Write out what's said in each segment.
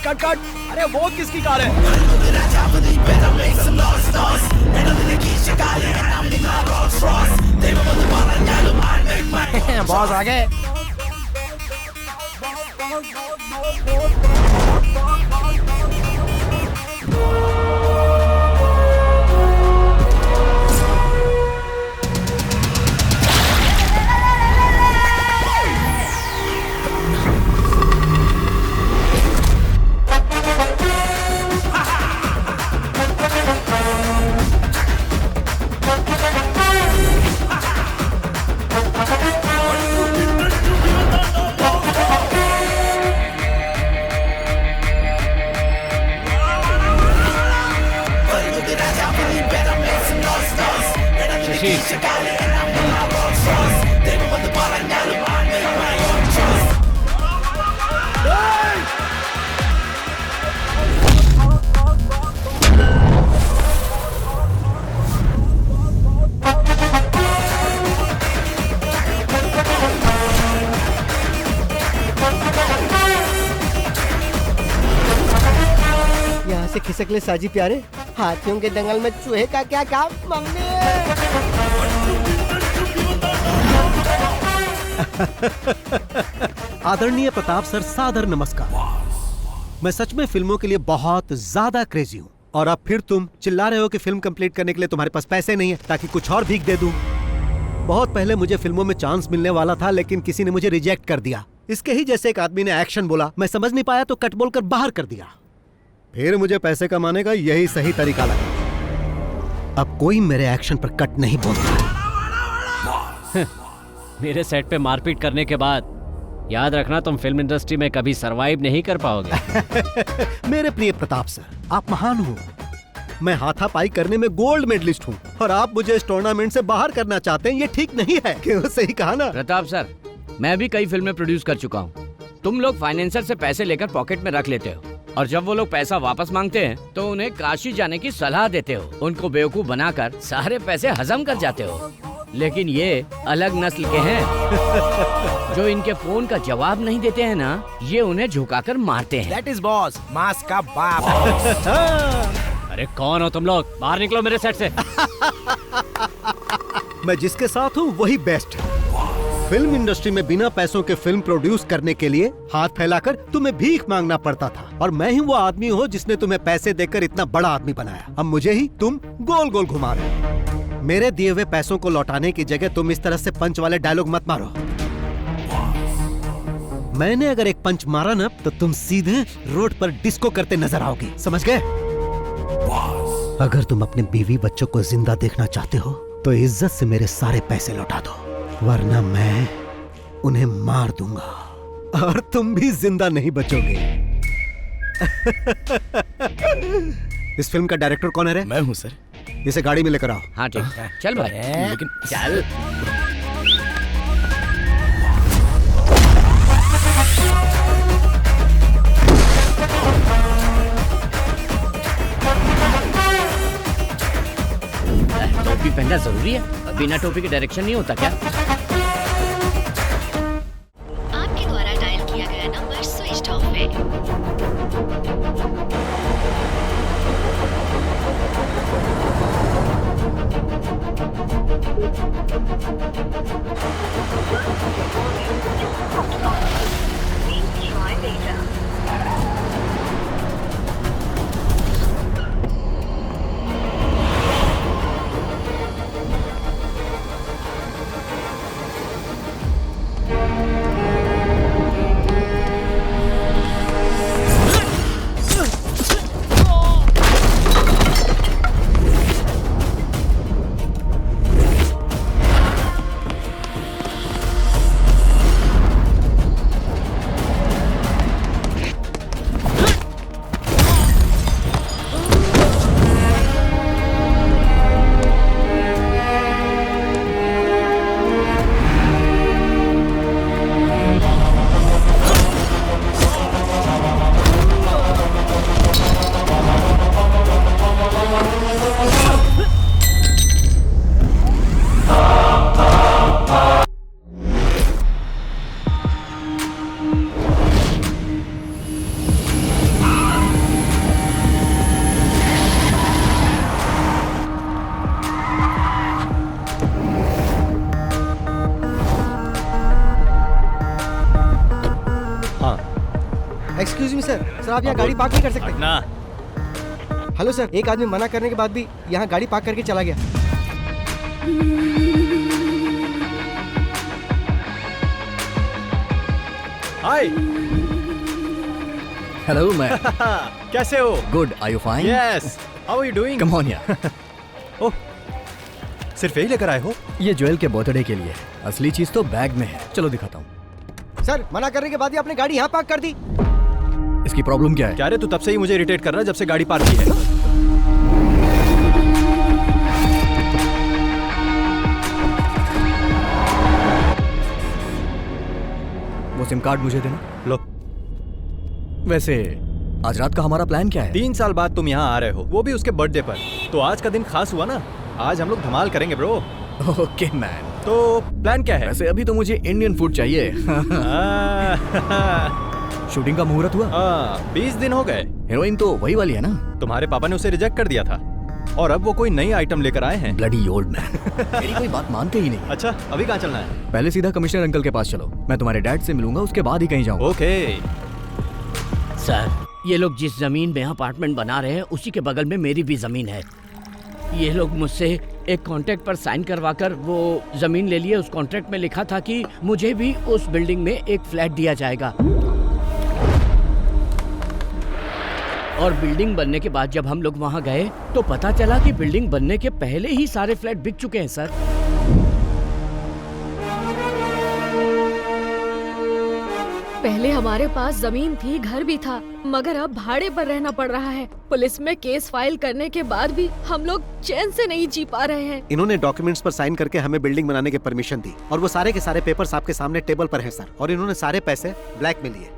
Cut cut. अरे वो किसकी कार है? बॉस आ गए। यहाँ से खिसक ले साजी प्यारे, हाथियों के दंगल में चूहे का क्या काम। मम्मी आदरणीय प्रताप सर, सादर नमस्कार। मैं सच में फिल्मों के लिए बहुत ज्यादा क्रेजी हूँ और अब फिर तुम चिल्ला रहे हो कि फिल्म कंप्लीट करने के लिए तुम्हारे पास पैसे नहीं है ताकि कुछ और भीख दे दूं। बहुत पहले मुझे फिल्मों में चांस मिलने वाला था, लेकिन किसी ने मुझे रिजेक्ट कर दिया। इसके ही जैसे एक आदमी ने एक्शन बोला, मैं समझ नहीं पाया तो कट बोलकर बाहर कर दिया। फिर मुझे पैसे कमाने का यही सही तरीका लगा। अब कोई मेरे एक्शन पर कट नहीं बोलता। मेरे सेट पे मारपीट करने के बाद याद रखना, तुम फिल्म इंडस्ट्री में कभी सरवाइव नहीं कर पाओगे। मेरे प्रिय प्रताप सर, आप महान हो। मैं हाथापाई करने में गोल्ड मेडलिस्ट हूँ और आप मुझे इस टूर्नामेंट से बाहर करना चाहते हैं। ये ठीक नहीं है। क्यों? सही कहा ना प्रताप सर, मैं भी कई फिल्में प्रोड्यूस कर चुका हूँ। तुम लोग फाइनेंसर से पैसे लेकर पॉकेट में रख लेते हो और जब वो लोग पैसा वापस मांगते हैं तो उन्हें काशी जाने की सलाह देते हो। उनको बेवकूफ बनाकर सारे पैसे हजम कर जाते हो। लेकिन ये अलग नस्ल के हैं जो इनके फोन का जवाब नहीं देते हैं ना, ये उन्हें झुकाकर मारते हैं। That is boss, मास का बाप। अरे कौन हो तुम लोग? बाहर निकलो मेरे सेट से। मैं जिसके साथ हूँ वही बेस्ट है। फिल्म इंडस्ट्री में बिना पैसों के फिल्म प्रोड्यूस करने के लिए हाथ फैलाकर तुम्हें भीख मांगना पड़ता था और मैं ही वो आदमी हूँ जिसने तुम्हें पैसे देकर इतना बड़ा आदमी बनाया। अब मुझे ही तुम गोल गोल घुमा रहे हो। मेरे दिए हुए पैसों को लौटाने की जगह तुम इस तरह से पंच वाले डायलॉग मत मारो। मैंने अगर एक पंच मारा ना तो तुम सीधे रोड पर डिस्को करते नजर आओगे, समझ गए? अगर तुम अपने बीवी बच्चों को जिंदा देखना चाहते हो तो इज्जत से मेरे सारे पैसे लौटा दो, वरना मैं उन्हें मार दूंगा और तुम भी जिंदा नहीं बचोगे। इस फिल्म का डायरेक्टर कौन है रे? मैं हूँ सर। इसे गाड़ी में लेकर आओ। हाँ ठीक है, चल भाई। लेकिन चल। टोपी पहनना जरूरी है? बिना टोपी के डायरेक्शन नहीं होता क्या? आपके द्वारा डायल किया गया नंबर स्विच ऑफ है। एक्सक्यूज मी सर, सर आप यहाँ गाड़ी पार्क नहीं कर सकते। ना हेलो सर, एक आदमी मना करने के बाद भी यहाँ गाड़ी पार्क करके चला गया। हाय हेलो मैं कैसे हो? Good, are you fine? Yes, how are you doing? Come on यार। ओह, सिर्फ यही लेकर आए हो? ये ज्वेल के बर्थडे के लिए है, असली चीज तो बैग में है। चलो दिखाता हूँ। सर मना करने के बाद भी आपने गाड़ी यहाँ पार्क कर दी। इसकी प्रॉब्लम क्या है? क्या रे, तू तब से ही मुझे इरिटेट कर रहा है जब से गाड़ी पार्क की है। वो सिम कार्ड मुझे देना। लो, वैसे आज रात का हमारा प्लान क्या है? 3 साल बाद तुम यहाँ आ रहे हो, वो भी उसके बर्थडे पर। तो आज का दिन खास हुआ ना, आज हम लोग धमाल करेंगे ब्रो। Okay man. तो प्लान क्या है? वैसे अभी तो मुझे इंडियन फूड चाहिए। शूटिंग का मुहूर्त हुआ? 20 दिन हो गए। हीरोइन तो वही वाली है ना? तुम्हारे पापा ने उसे रिजेक्ट कर दिया था और अब वो कोई नई आइटम लेकर आए हैं। Bloody old man. मेरी कोई बात मानते ही नहीं। अच्छा, अभी कहाँ चलना है? पहले सीधा कमिश्नर अंकल के पास चलो, मैं तुम्हारे डैड से मिलूंगा, उसके बाद ही कहीं जाऊंगा। ओके। सर, ये लोग जिस जमीन में अपार्टमेंट बना रहे हैं उसी के बगल में मेरी भी जमीन है। ये लोग मुझसे एक कॉन्ट्रैक्ट पर साइन करवाकर वो जमीन ले लिए। उस कॉन्ट्रैक्ट में लिखा था कि मुझे भी उस बिल्डिंग में एक फ्लैट दिया जाएगा। और बिल्डिंग बनने के बाद जब हम लोग वहां गए तो पता चला कि बिल्डिंग बनने के पहले ही सारे फ्लैट बिक चुके हैं सर। पहले हमारे पास जमीन थी, घर भी था, मगर अब भाड़े पर रहना पड़ रहा है। पुलिस में केस फाइल करने के बाद भी हम लोग चैन से नहीं जी पा रहे हैं। इन्होंने डॉक्यूमेंट्स पर साइन करके हमें बिल्डिंग बनाने की परमिशन दी और वो सारे के सारे पेपर्स आपके सामने टेबल पर हैं सर। और इन्होंने सारे पैसे ब्लैक में लिए।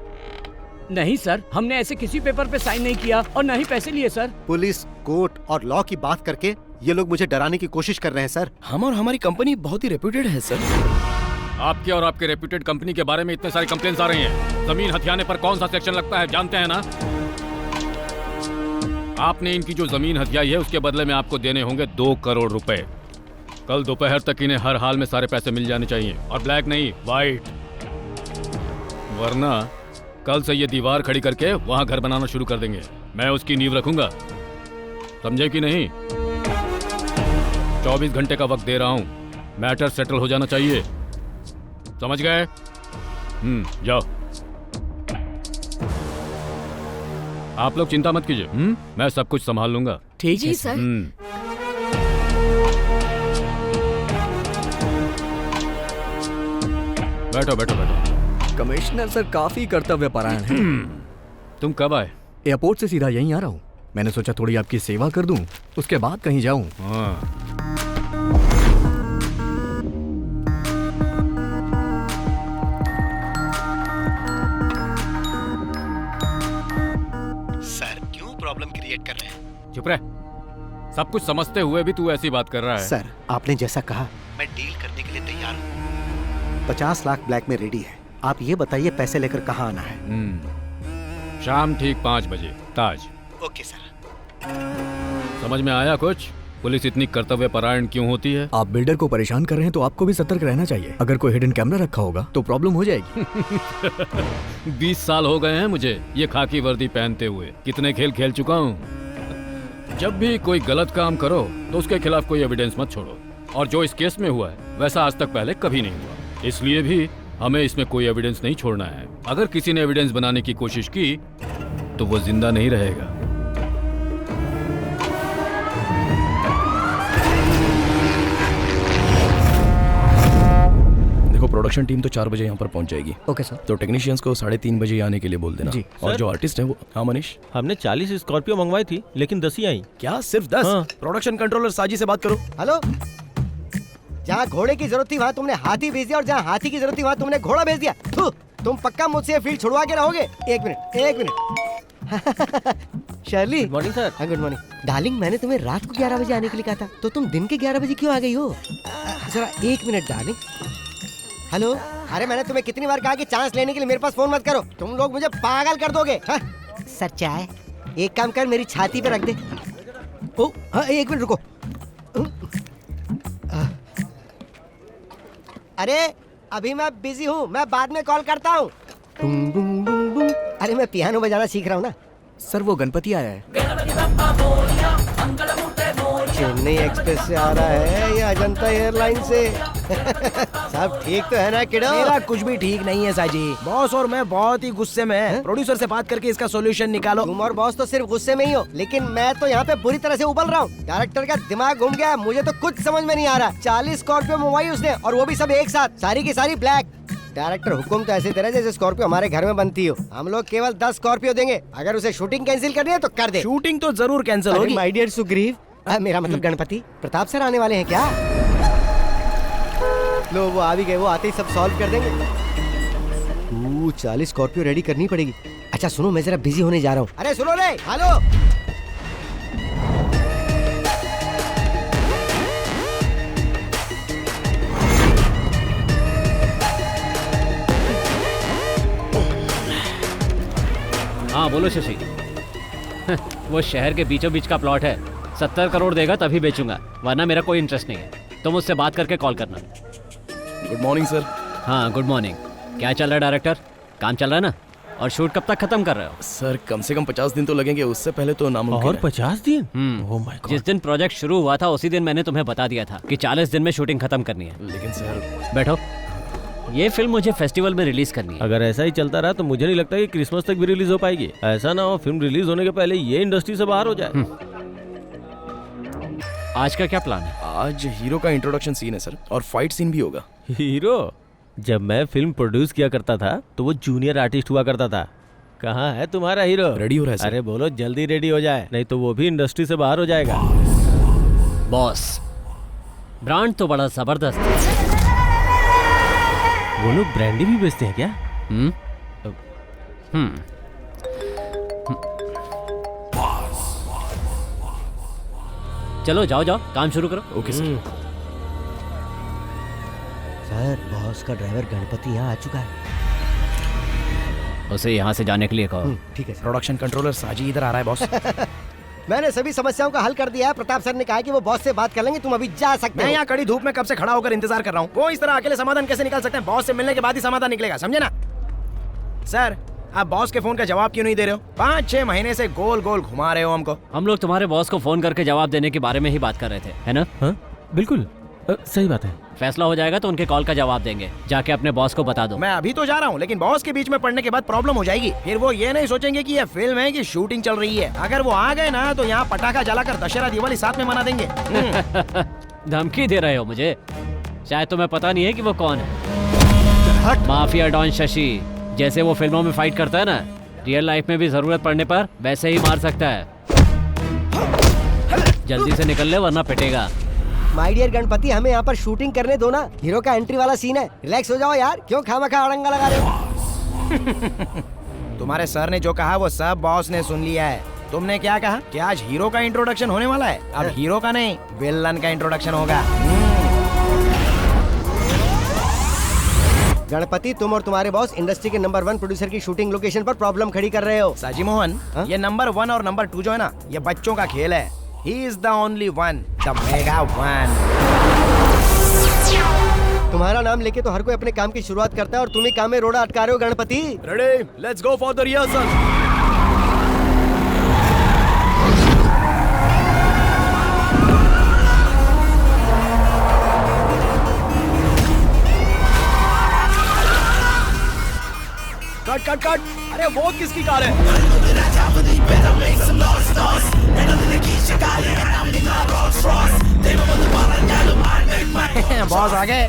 नहीं सर, हमने ऐसे किसी पेपर पे साइन नहीं किया और ना ही पैसे लिए सर। पुलिस, कोर्ट और लॉ की बात करके ये लोग मुझे डराने की कोशिश कर रहे हैं सर। हम और हमारी कंपनी बहुत ही रेप्यूटेड है सर। आपके और आपके रेप्यूटेड कंपनी के बारे में इतने सारे कंप्लेंट्स आ रही हैं। जमीन हथियाने पर कौन सा सेक्शन लगता है जानते हैं ना? आपने इनकी जो जमीन हथियाई है उसके बदले में आपको देने होंगे 2 करोड़ रुपए। कल दोपहर तक इन्हें हर हाल में सारे पैसे मिल जाने चाहिए, और ब्लैक नहीं, व्हाइट। वरना कल से ये दीवार खड़ी करके वहां घर बनाना शुरू कर देंगे। मैं उसकी नींव रखूंगा, समझे कि नहीं? 24 घंटे का वक्त दे रहा हूं, मैटर सेटल हो जाना चाहिए, समझ गए? जाओ। आप लोग चिंता मत कीजिए, मैं सब कुछ संभाल लूंगा। ठीक है सर। बैठो बैठो बैठो। कमिश्नर सर काफी कर्तव्य परायण हैं। तुम कब आए? एयरपोर्ट से सीधा यहीं आ रहा हूँ। मैंने सोचा थोड़ी आपकी सेवा कर दूं, उसके बाद कहीं जाऊं। हाँ। सर क्यों प्रॉब्लम क्रिएट कर रहे हैं? चुप रह। सब कुछ समझते हुए भी तू ऐसी बात कर रहा है। सर आपने जैसा कहा मैं डील करने के लिए तैयार हूँ। 50 लाख ब्लैक में रेडी है। आप ये बताइए पैसे लेकर कहाँ आना है? शाम ठीक 5 बजे, ताज। Okay sir. समझ में आया कुछ? पुलिस इतनी कर्तव्य परायण क्यों होती है? आप बिल्डर को परेशान कर रहे हैं तो आपको भी सतर्क रहना चाहिए। अगर कोई हिडन कैमरा रखा होगा तो प्रॉब्लम हो जाएगी। 20 साल हो गए हैं मुझे ये खाकी वर्दी पहनते हुए। कितने खेल खेल चुका हूँ। जब भी कोई गलत काम करो तो उसके खिलाफ कोई एविडेंस मत छोड़ो, और जो इस केस में हुआ है वैसा आज तक पहले कभी नहीं हुआ। इसलिए भी हमें इसमें कोई एविडेंस नहीं छोड़ना है। अगर किसी ने एविडेंस बनाने की कोशिश की तो वो जिंदा नहीं रहेगा। देखो, प्रोडक्शन टीम तो 4 बजे यहाँ पर पहुँच जाएगी। Okay sir. तो टेक्नीशियंस को 3:30 बजे आने के लिए बोल देना। जी। और जो आर्टिस्ट है वो, हाँ मनीष, हमने 40 स्कॉर्पियो मंगवाई थी लेकिन 10 ही आई। क्या सिर्फ 10? हाँ। प्रोडक्शन कंट्रोलर साजी से बात करो। हेलो, जहाँ घोड़े की जरूरत थी वहाँ तुमने हाथी भेज दिया और जहाँ हाथी की जरूरत थी वहाँ तुमने घोड़ा भेज दिया। थू, तुम पक्का मुझसे फील्ड छुड़वा के रहोगे? एक minute. Shirley, good morning sir. Good morning darling. मैंने तुम्हें रात को 11 बजे आने के लिए कहा था, तो तुम दिन के 11 बजे क्यों आ गई हो? जरा 1 मिनट डार्लिंग। हेलो, अरे मैंने तुम्हें कितनी बार कहा कि चांस लेने के लिए मेरे पास फोन मत करो, तुम लोग मुझे पागल कर दोगे। सर चाय एक काम कर, मेरी छाती पे रख दे। ओ हाँ, 1 मिनट रुको। अरे अभी मैं बिजी हूँ, मैं बाद में कॉल करता हूँ। अरे अरे मैं पियानो बजाना सीख रहा हूँ ना। सर वो गणपति आया है। चेन्नई एक्सप्रेस से आ रहा है या अजंता एयरलाइन से? सब ठीक तो है ना किडो? मेरा कुछ भी ठीक नहीं है साजी। बॉस और मैं बहुत ही गुस्से में हैं। प्रोड्यूसर से बात करके इसका सॉल्यूशन निकालो। तुम और बॉस तो सिर्फ गुस्से में ही हो, लेकिन मैं तो यहाँ पे बुरी तरह से उबल रहा हूँ। डायरेक्टर का दिमाग घूम गया है, मुझे तो कुछ समझ में नहीं आ रहा। 40 स्कॉर्पियो मंगवाई उसने, और वो भी सब एक साथ, सारी की सारी ब्लैक। डायरेक्टर हुक्म तो ऐसे दे रहा है जैसे स्कॉर्पियो हमारे घर में बनती हो। हम लोग केवल 10 स्कॉर्पियो देंगे, अगर उसे शूटिंग कैंसिल करनी है तो कर दे। शूटिंग तो जरूर कैंसिल होगी। माय डियर सुग्रीव, मेरा मतलब गणपति प्रताप सर आने वाले हैं क्या? लो वो आ भी गए, वो आते ही सब सॉल्व कर देंगे। 40 स्कॉर्पियो रेडी करनी पड़ेगी। अच्छा सुनो, मैं जरा बिजी होने जा रहा हूँ। अरे सुनो रे, हेलो। हाँ बोलो शशि। वो शहर के बीचों बीच का प्लॉट है, 70 करोड़ देगा तभी बेचूंगा, वरना मेरा कोई इंटरेस्ट नहीं है। तुम उससे बात करके कॉल करना। Good morning sir. हाँ गुड मॉर्निंग। क्या चल रहा है डायरेक्टर, काम चल रहा है ना? और शूट कब तक खत्म कर रहे हो? सर कम से कम 50 दिन तो लगेंगे, उससे पहले तो नामुमकिन और है। 50 दिन? Oh my God. जिस दिन प्रोजेक्ट शुरू हुआ था उसी दिन मैंने तुम्हें बता दिया था कि 40 दिन में शूटिंग खत्म करनी है। लेकिन सर बैठो। ये फिल्म मुझे फेस्टिवल में रिलीज करनी है। अगर ऐसा ही चलता रहा तो मुझे नहीं लगता कि क्रिसमस तक भी रिलीज हो पाएगी। ऐसा ना हो फिल्म रिलीज होने के पहले ये इंडस्ट्री से बाहर हो जाए। आज का क्या प्लान है? आज हीरो का इंट्रोडक्शन सीन है सर, और फाइट सीन भी होगा। हीरो? जब मैं फिल्म प्रोड्यूस किया करता था तो वो जूनियर आर्टिस्ट हुआ करता था। कहाँ है तुम्हारा हीरो? रेडी हो रहा है सर। अरे बोलो जल्दी रेडी हो जाए, नहीं तो वो भी इंडस्ट्री से बाहर हो जाएगा। बॉस, ब्रांड तो बड़ा जबरदस्त है। वो लोग ब्रांडी भी बेचते हैं क्या? चलो जाओ जाओ, काम शुरू करो। Okay sir. सर बॉस का ड्राइवर गणपति यहाँ आ चुका है। उसे यहाँ से जाने के लिए कहो। ठीक है सर। प्रोडक्शन कंट्रोलर साजी इधर आ रहा है बॉस। मैंने सभी समस्याओं का हल कर दिया है। प्रताप सर ने कहा कि वो बॉस से बात कर लेंगे, तुम अभी जा सकते मैं हो। यहाँ कड़ी धूप में कब से खड़ा होकर इंतजार कर रहा हूँ। वो इस तरह अकेले समाधान कैसे निकाल सकते हैं? बॉस से मिलने के बाद ही समाधान निकलेगा, समझे ना? सर आप बॉस के फोन का जवाब क्यों नहीं दे रहे हो? 5-6 महीने से गोल गोल घुमा रहे हो हमको। हम लोग तुम्हारे बॉस को फोन करके जवाब देने के बारे में ही बात कर रहे थे, है ना? हाँ बिल्कुल सही बात है। फैसला हो जाएगा तो उनके कॉल का जवाब देंगे। जाके अपने बॉस को बता दो। मैं अभी तो जा रहा हूँ, लेकिन बॉस के बीच में पड़ने के बाद प्रॉब्लम हो जाएगी। फिर वो ये नहीं सोचेंगे कि ये फिल्म है कि शूटिंग चल रही है। अगर वो आ गए ना तो यहाँ पटाखा जलाकर दशहरा दिवाली साथ में मना देंगे। धमकी दे रहे हो मुझे? शायद तुम्हें पता नहीं है कि वो कौन है। Mafia don Shashi. जैसे वो फिल्मों में फाइट करता है ना, रियल लाइफ में भी जरूरत पड़ने पर वैसे ही मार सकता है। जल्दी से निकल ले वरना पिटेगा। माय डियर गणपति, हमें यहाँ पर शूटिंग करने दो ना। हीरो का एंट्री वाला सीन है, रिलैक्स हो जाओ यार। क्यों खामखा अड़ंगा लगा रहे हो? तुम्हारे सर ने जो कहा वो सब बॉस ने सुन लिया है। तुमने क्या कहा कि आज हीरो का इंट्रोडक्शन होने वाला है? अब हीरो का नहीं, विलन का इंट्रोडक्शन होगा। गणपति, तुम और तुम्हारे बॉस इंडस्ट्री के नंबर 1 प्रोड्यूसर की शूटिंग लोकेशन पर प्रॉब्लम खड़ी कर रहे हो। साजी मोहन, ये नंबर 1 और नंबर 2 जो है ना, ये बच्चों का खेल है। He is the only one, the mega one. तुम्हारा नाम लेके तो हर कोई अपने काम की शुरुआत करता है और तुम ही काम में रोड़ा अटका रहे हो Ganpati. Ready? Let's go for the rehearsal. Cut cut cut. अरे वो किसकी कार है? बॉस आ गए।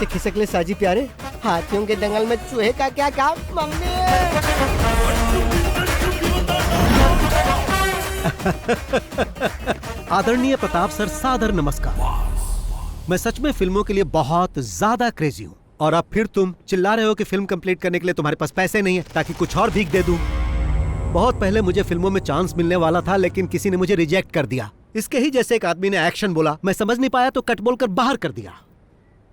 से खिसक ले साजी प्यारे, हाथियों के दंगल में चूहे का क्या काम मम्मी। आदरणीय प्रताप सर, सादर नमस्कार। मैं सच में फिल्मों के लिए बहुत ज्यादा क्रेजी हूँ और अब फिर तुम चिल्ला रहे हो कि फिल्म कंप्लीट करने के लिए तुम्हारे पास पैसे नहीं है ताकि कुछ और भीख दे दूं। बहुत पहले मुझे फिल्मों में चांस मिलने वाला था, लेकिन किसी ने मुझे रिजेक्ट कर दिया। इसके ही जैसे एक आदमी ने एक्शन बोला, मैं समझ नहीं पाया तो कट बोलकर बाहर कर दिया।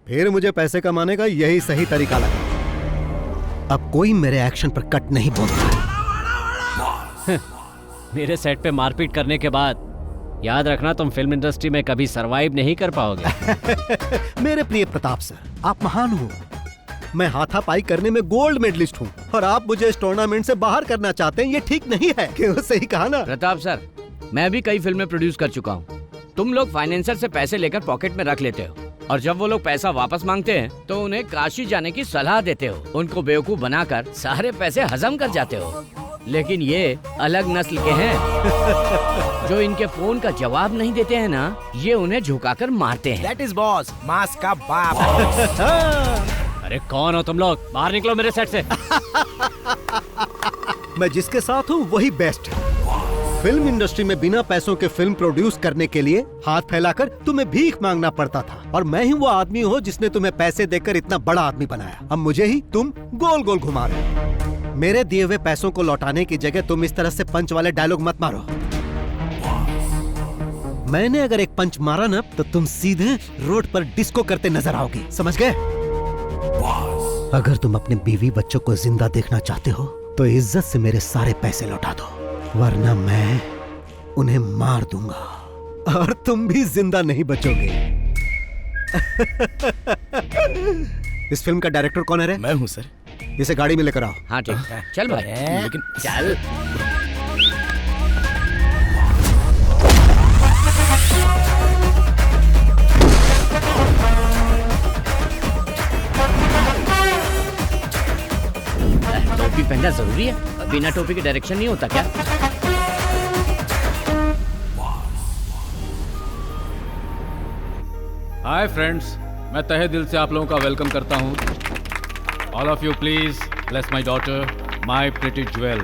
फिर मुझे पैसे कमाने का यही सही तरीका लगा। अब कोई मेरे एक्शन पर कट नहीं बोलता। मेरे सेट पे मारपीट करने के बाद याद रखना, तुम फिल्म इंडस्ट्री में कभी सरवाइव नहीं कर पाओगे। मेरे प्रिय प्रताप सर, आप महान हो। मैं हाथापाई करने में गोल्ड मेडलिस्ट हूँ और आप मुझे इस टूर्नामेंट से बाहर करना चाहते हैं, ये ठीक नहीं है। क्यों? सही कहा ना प्रताप सर, मैं भी कई फिल्में प्रोड्यूस कर चुका हूँ। तुम लोग फाइनेंसर से पैसे लेकर पॉकेट में रख लेते हो और जब वो लोग पैसा वापस मांगते हैं तो उन्हें काशी जाने की सलाह देते हो। उनको बेवकूफ बनाकर सारे पैसे हजम कर जाते हो। लेकिन ये अलग नस्ल के हैं जो इनके फोन का जवाब नहीं देते हैं ना, ये उन्हें झुकाकर मारते हैं। That is boss, मास का बाप। अरे कौन हो तुम लोग? बाहर निकलो मेरे सेट से। मैं जिसके साथ हूँ वही बेस्ट है। फिल्म इंडस्ट्री में बिना पैसों के फिल्म प्रोड्यूस करने के लिए हाथ फैलाकर तुम्हें भीख मांगना पड़ता था, और मैं ही वो आदमी हूँ जिसने तुम्हें पैसे देकर इतना बड़ा आदमी बनाया। अब मुझे ही तुम गोल गोल घुमा रहे हो। मेरे दिए हुए पैसों को लौटाने की जगह तुम इस तरह से पंच वाले डायलॉग मत मारो। मैंने अगर एक पंच मारा ना तो तुम सीधे रोड पर डिस्को करते नजर आओगे, समझ गए? अगर तुम अपने बीवी बच्चों को जिंदा देखना चाहते हो तो इज्जत से मेरे सारे पैसे लौटा दो, वरना मैं उन्हें मार दूंगा और तुम भी जिंदा नहीं बचोगे। इस फिल्म का डायरेक्टर कौन है रे? मैं हूँ सर। इसे गाड़ी में लेकर आओ। हाँ ठीक है, चल भाई। लेकिन चल। टोपी पहनना जरूरी है? बिना टोपी के डायरेक्शन नहीं होता क्या? हाय फ्रेंड्स, मैं तहे दिल से आप लोगों का वेलकम करता हूँ। All of you please bless my daughter, my pretty jewel.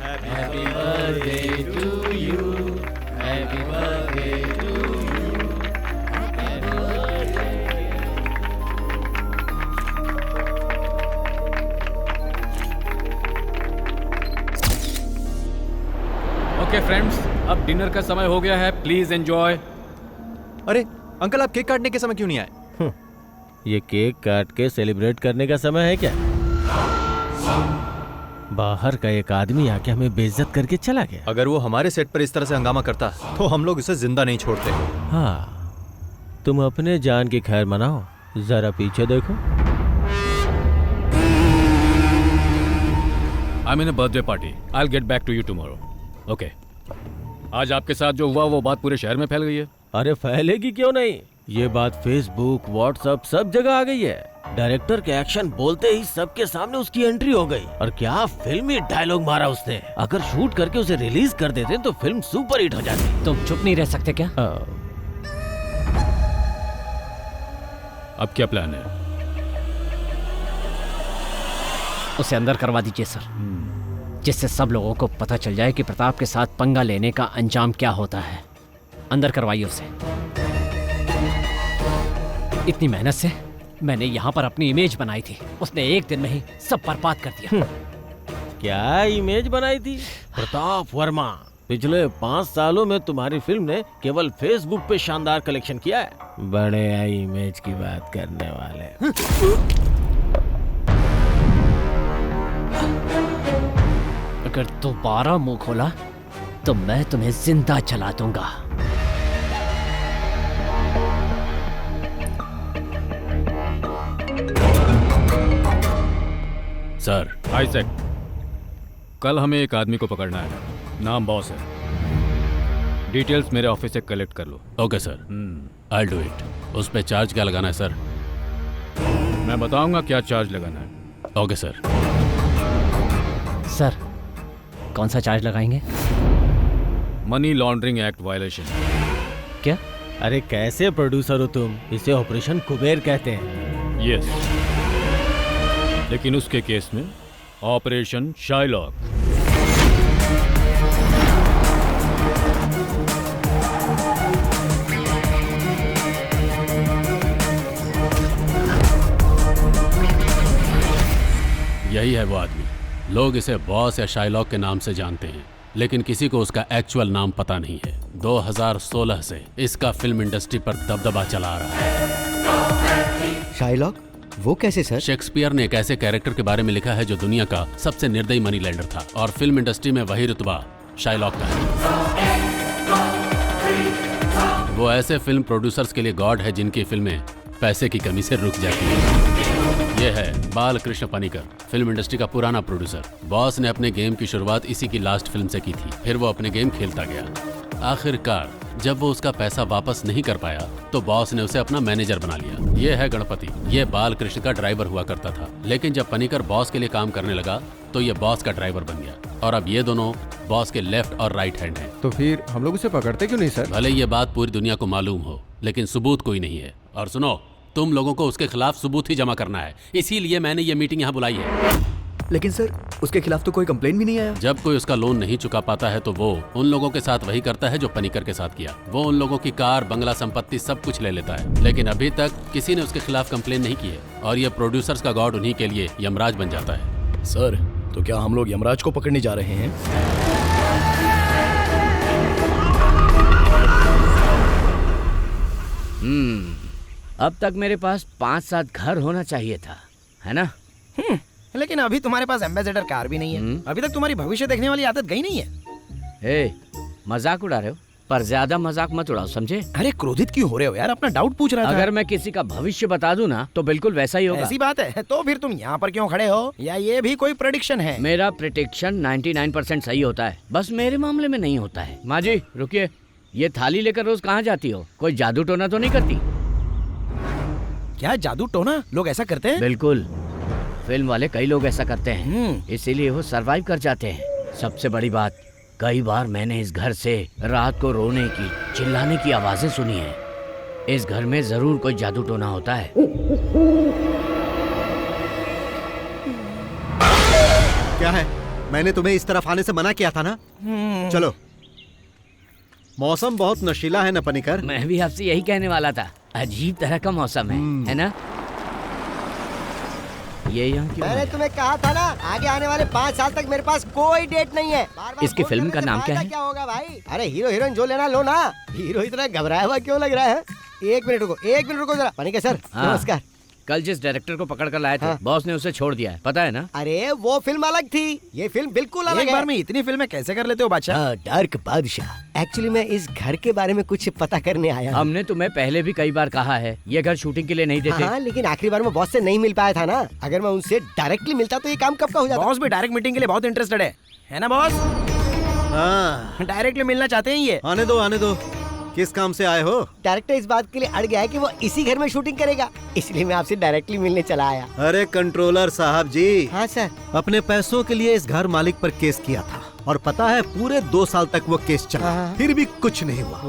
Happy birthday to you, happy birthday to you, happy birthday. Okay friends, अब डिनर का समय हो गया है, प्लीज एंजॉय। अरे अंकल, आप केक काटने के समय क्यों नहीं आए? ये केक काट के सेलिब्रेट करने का समय है क्या? बाहर का एक आदमी आके हमें बेइज्जत करके चला गया। अगर वो हमारे सेट पर इस तरह से हंगामा करता तो हम लोग इसे जिंदा नहीं छोड़ते। हाँ, तुम अपने जान की खैर मनाओ, जरा पीछे देखो। I mean a birthday party. I will get back to you tomorrow. Okay. आज आपके साथ जो हुआ वो बात पूरे शहर में फैल गई है। अरे फैलेगी क्यों नहीं? ये बात फेसबुक, व्हाट्सएप सब जगह आ गई है। डायरेक्टर के एक्शन बोलते ही सबके सामने उसकी एंट्री हो गई। और क्या फिल्मी डायलॉग मारा उसने। अगर शूट करके उसे रिलीज कर देते तो फिल्म सुपर हिट हो जाती। तुम चुप नहीं रह सकते क्या? अब क्या प्लान है? उसे अंदर करवा दीजिए सर, जिससे सब लोगों को पता चल जाए कि प्रताप के साथ पंगा लेने का अंजाम क्या होता है। अंदर करवाइए उसे। इतनी मेहनत से मैंने यहाँ पर अपनी इमेज बनाई थी, उसने एक दिन में ही सब बर्बाद कर दिया। क्या इमेज बनाई थी? प्रताप वर्मा, पिछले 5 सालों में तुम्हारी फिल्म ने केवल फेसबुक पे शानदार कलेक्शन किया है। बड़े इमेज की बात करने वाले। अगर दोबारा मुंह खोला तो मैं तुम्हें जिंदा जला दूंगा। सर, आइजैक, कल हमें एक आदमी को पकड़ना है। नाम बॉस है। डिटेल्स मेरे ऑफिस से कलेक्ट कर लो। Okay sir, I will do it. उस पे चार्ज क्या लगाना है सर? मैं बताऊंगा क्या चार्ज लगाना है। Okay sir. सर, कौन सा चार्ज लगाएंगे? Money laundering act violation. क्या? अरे कैसे प्रोड्यूसर हो तुम? इसे ऑपरेशन कुबेर कहते हैं। यस, लेकिन उसके केस में ऑपरेशन शाइलॉक। यही है वो आदमी। लोग इसे बॉस या शाइलॉक के नाम से जानते हैं, लेकिन किसी को उसका एक्चुअल नाम पता नहीं है। 2016 से इसका फिल्म इंडस्ट्री पर दबदबा चला आ रहा है। शाइलॉक? वो कैसे सर? शेक्सपियर ने एक ऐसे कैरेक्टर के बारे में लिखा है जो दुनिया का सबसे निर्दयी मनी लेंडर था, और फिल्म इंडस्ट्री में वही रुतबा शाइलॉक का है। वो ऐसे फिल्म प्रोड्यूसर्स के लिए गॉड है जिनकी फिल्में पैसे की कमी से रुक जाती है। ये है बालकृष्ण पनिकर, फिल्म इंडस्ट्री का पुराना प्रोड्यूसर। बॉस ने अपने गेम की शुरुआत इसी की लास्ट फिल्म से की थी, फिर वो अपने गेम खेलता गया। आखिरकार जब वो उसका पैसा वापस नहीं कर पाया तो बॉस ने उसे अपना मैनेजर बना लिया। ये है गणपति, ये बालकृष्ण का ड्राइवर हुआ करता था, लेकिन जब पनिकर बॉस के लिए काम करने लगा तो ये बॉस का ड्राइवर बन गया, और अब ये दोनों बॉस के लेफ्ट और राइट हैंड हैं। तो फिर हम लोग उसे पकड़ते क्यों नहीं सर? भले ये बात पूरी दुनिया को मालूम हो, लेकिन सबूत कोई नहीं है। और सुनो, तुम लोगों को उसके खिलाफ सबूत ही जमा करना है, इसीलिए मैंने ये मीटिंग यहाँ बुलाई है। लेकिन सर, उसके खिलाफ तो कोई कंप्लेन भी नहीं आया। जब कोई उसका लोन नहीं चुका पाता है तो वो उन लोगों के साथ वही करता है जो पनिकर के साथ किया। वो उन लोगों की कार, बंगला, संपत्ति सब कुछ ले लेता है, लेकिन अभी तक किसी ने उसके खिलाफ कंप्लेन नहीं की है, और ये प्रोड्यूसर्स का गॉड उन्हीं के लिए यमराज बन जाता है। सर, तो क्या हम लोग यमराज को पकड़ने जा रहे हैं? अब तक मेरे पास 5-7 घर होना चाहिए था, है ना? लेकिन अभी तुम्हारे पास एम्बेसडर कार भी नहीं है। अभी तक तुम्हारी भविष्य देखने वाली आदत गई नहीं है। ए, मजाक उड़ा रहे हो, पर ज्यादा मजाक मत उड़ाओ, समझे? अरे क्रोधित क्यों हो रहे हो यार? अपना डाउट पूछ रहा था। अगर मैं किसी का भविष्य बता दूं ना तो बिल्कुल वैसा ही होगा। ऐसी बात है? तो फिर तुम यहाँ पर क्यों खड़े हो? या ये भी कोई प्रेडिक्शन है? मेरा प्रेडिक्शन 99% सही होता है, बस मेरे मामले में नहीं होता है। माँ जी रुकिए, ये थाली लेकर रोज कहाँ जाती हो? कोई जादू टोना तो नहीं करती? क्या जादू टोना? लोग ऐसा करते हैं? बिल्कुल, फिल्म वाले कई लोग ऐसा करते हैं, इसीलिए वो सरवाइव कर जाते हैं। सबसे बड़ी बात, कई बार मैंने इस घर से रात को रोने की, चिल्लाने की आवाजें सुनी है। इस घर में जरूर कोई जादू टोना होता है। क्या है? मैंने तुम्हें इस तरफ आने से मना किया था ना? चलो। मौसम बहुत नशीला है ना पनिकर? मैं भी आपसे यही कहने वाला था, अजीब तरह का मौसम है ना? ये यहाँ क्यों? मैंने तुम्हें कहा था ना, आगे आने वाले 5 साल तक मेरे पास कोई डेट नहीं है। इसकी फिल्म का नाम क्या है? क्या होगा भाई? अरे हीरो हीरोइन जो लेना लो ना। हीरो इतना घबराया हुआ क्यों लग रहा है? एक मिनट रुको जरा। पनिकर सर, नमस्कार। कल जिस डायरेक्टर को पकड़ कर लाए थे, बॉस ने उसे छोड़ दिया है, पता है ना? अरे वो फिल्म अलग थी, ये फिल्म बिल्कुल अलग है। एक बार में इतनी फिल्में कैसे कर लेते हो बादशाह? डार्क बादशाह। एक्चुअली मैं इस घर के बारे में कुछ पता करने आया। हमने तुम्हें पहले भी कई बार कहा है, ये घर शूटिंग के लिए नहीं देते। हाँ, लेकिन आखिरी बार में बॉस से नहीं मिल पाया था ना। अगर मैं उनसे डायरेक्टली मिलता तो ये काम कब का हो जाता। बॉस भी डायरेक्ट मीटिंग के लिए बहुत इंटरेस्टेड है ना बॉस? हाँ, डायरेक्टली मिलना चाहते हैं ये। आने दो। किस काम से आए हो? डायरेक्टर इस बात के लिए अड़ गया है कि वो इसी घर में शूटिंग करेगा, इसलिए मैं आपसे डायरेक्टली मिलने चला आया। अरे कंट्रोलर साहब जी। हाँ सर। अपने पैसों के लिए इस घर मालिक पर केस किया था, और पता है पूरे 2 साल तक वो केस चला, फिर भी कुछ नहीं हुआ।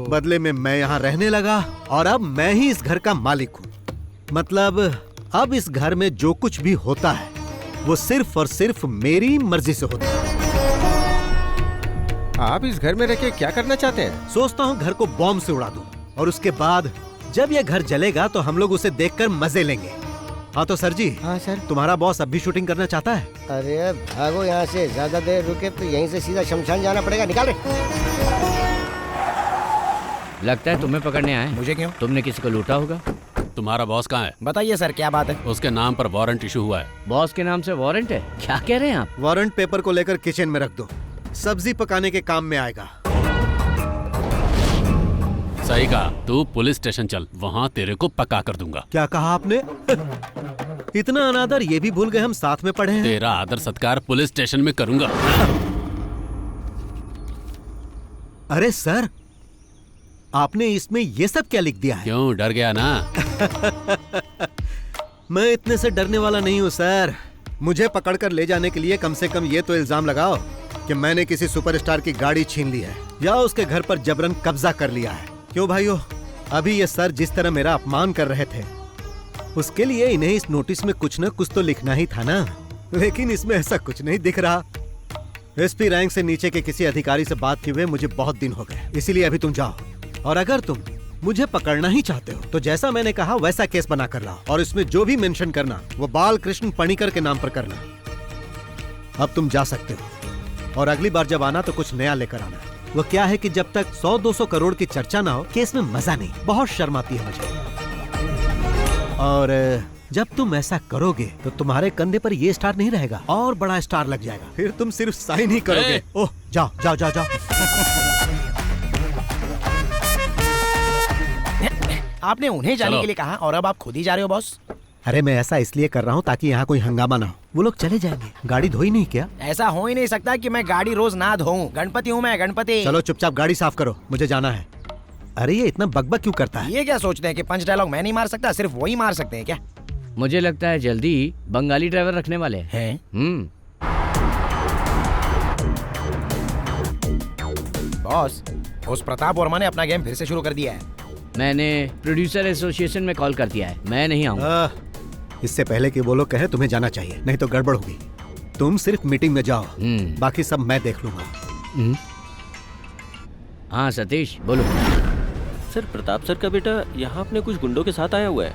बदले में मैं यहाँ रहने लगा, और अब मैं ही इस घर का मालिक हूँ। मतलब अब इस घर में जो कुछ भी होता है वो सिर्फ और सिर्फ मेरी मर्जी से होता है। आप इस घर में रह के क्या करना चाहते हैं? सोचता हूँ घर को बॉम्ब से उड़ा दूं, और उसके बाद जब ये घर जलेगा तो हम लोग उसे देखकर मजे लेंगे। हाँ तो सर जी। हाँ सर। तुम्हारा बॉस अब भी शूटिंग करना चाहता है? अरे भागो यहाँ से, ज्यादा देर रुके तो यहीं से सीधा शमशान जाना पड़ेगा। निकाल रहे। लगता है तुम्हें पकड़ने आए। मुझे क्यों? तुमने किसी को लूटा होगा। तुम्हारा बॉस कहाँ है? बताइए सर, क्या बात है? उसके नाम पर वारंट इशू हुआ है। बॉस के नाम से वारंट है? क्या कह रहे हैं आप? वारंट पेपर को लेकर किचन में रख दो, सब्जी पकाने के काम में आएगा। सही कहा, तू पुलिस स्टेशन चल, वहाँ तेरे को पका कर दूंगा। क्या कहा आपने? इतना अनादर ये भी भूल गए हम साथ में पढ़े हैं। तेरा आदर सत्कार पुलिस स्टेशन में करूंगा। अरे सर, आपने इसमें ये सब क्या लिख दिया है? क्यों, डर गया ना? मैं इतने से डरने वाला नहीं हूँ सर। मुझे पकड़कर ले जाने के लिए कम से कम ये तो इल्जाम लगाओ कि मैंने किसी सुपरस्टार की गाड़ी छीन ली है या उसके घर पर जबरन कब्जा कर लिया है। क्यों भाइयों, अभी ये सर जिस तरह मेरा अपमान कर रहे थे, उसके लिए इन्हें इस नोटिस में कुछ न कुछ तो लिखना ही था ना, लेकिन इसमें ऐसा कुछ नहीं दिख रहा। एसपी रैंक से नीचे के किसी अधिकारी से बात किए हुए मुझे बहुत दिन हो गए, इसीलिए अभी तुम जाओ और अगर तुम मुझे पकड़ना ही चाहते हो तो जैसा मैंने कहा वैसा केस बना कर लाओ और इसमें जो भी मेंशन करना वो बालकृष्ण पणिकर के नाम पर करना। अब तुम जा सकते हो और अगली बार जब आना तो कुछ नया लेकर आना। वो क्या है कि जब तक 100-200 करोड़ की चर्चा ना हो केस में मजा नहीं, बहुत शर्म आती है मुझे। और जब तुम ऐसा करोगे तो तुम्हारे कंधे पर ये स्टार नहीं रहेगा और बड़ा स्टार लग जाएगा, फिर तुम सिर्फ साइन ही करोगे। ओह जाओ जाओ जाओ जाओ। आपने उन्हें जाने के लिए कहा और अब आप खुद ही जा रहे हो बॉस। अरे मैं ऐसा इसलिए कर रहा हूँ ताकि यहाँ कोई हंगामा ना हो। वो लोग चले जाएंगे, गाड़ी धोई नहीं क्या? ऐसा हो ही नहीं सकता कि मैं गाड़ी रोज ना धोऊं। गणपति हूँ मैं, गणपति। चलो चुपचाप गाड़ी साफ करो, मुझे जाना है। अरे ये इतना बकबक क्यों करता है? ये क्या सोचते हैं कि पंच डायलॉग मैं नहीं मार सकता, सिर्फ वही मार सकते हैं क्या? मुझे लगता है जल्दी ही बंगाली ड्राइवर रखने वाले हैं। बॉस, उस प्रताप वर्मा ने अपना गेम फिर से शुरू कर दिया है। मैंने प्रोड्यूसर एसोसिएशन में कॉल कर दिया है, मैं नहीं आऊंगा। इससे पहले कि वो लोग कहे तुम्हें जाना चाहिए, नहीं तो गड़बड़ होगी। तुम सिर्फ मीटिंग में जाओ, बाकी सब मैं देख लूंगा। हाँ सतीश बोलो। सर प्रताप सर का बेटा यहाँ अपने कुछ गुंडों के साथ आया हुआ है।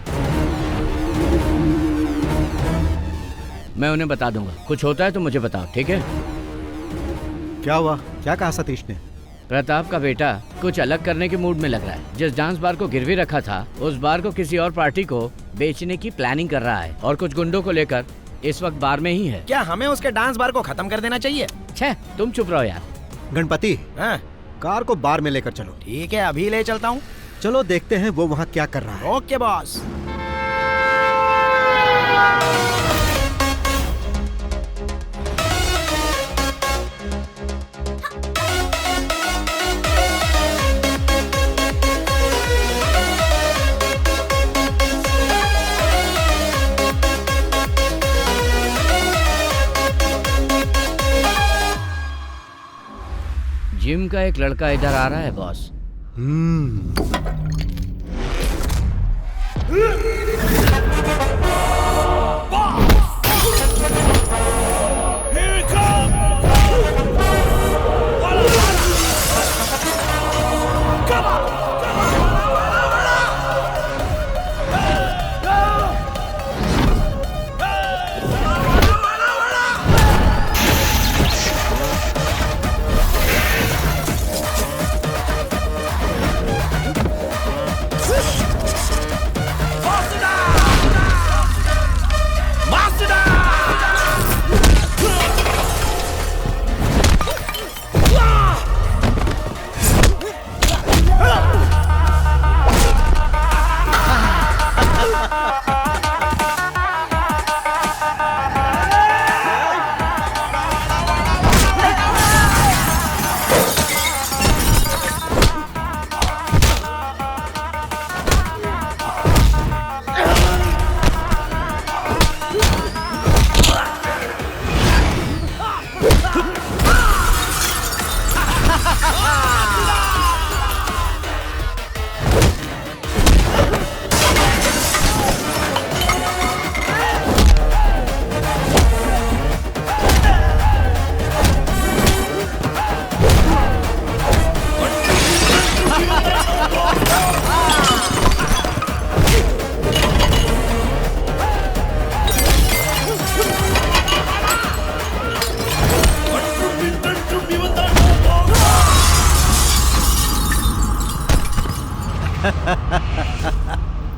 मैं उन्हें बता दूंगा, कुछ होता है तो मुझे बताओ, ठीक है? क्या हुआ? क्या कहा सतीश ने? प्रताप का बेटा कुछ अलग करने के मूड में लग रहा है। जिस डांस बार को गिरवी रखा था उस बार को किसी और पार्टी को बेचने की प्लानिंग कर रहा है और कुछ गुंडों को लेकर इस वक्त बार में ही है। क्या हमें उसके डांस बार को खत्म कर देना चाहिए? छे, तुम चुप रहो यार। गणपति, हाँ? कार को बार में लेकर चलो। ठीक है, अभी ले चलता हूँ। चलो देखते हैं वो वहाँ क्या कर रहा है। Okay boss. जिम का एक लड़का इधर आ रहा है बॉस।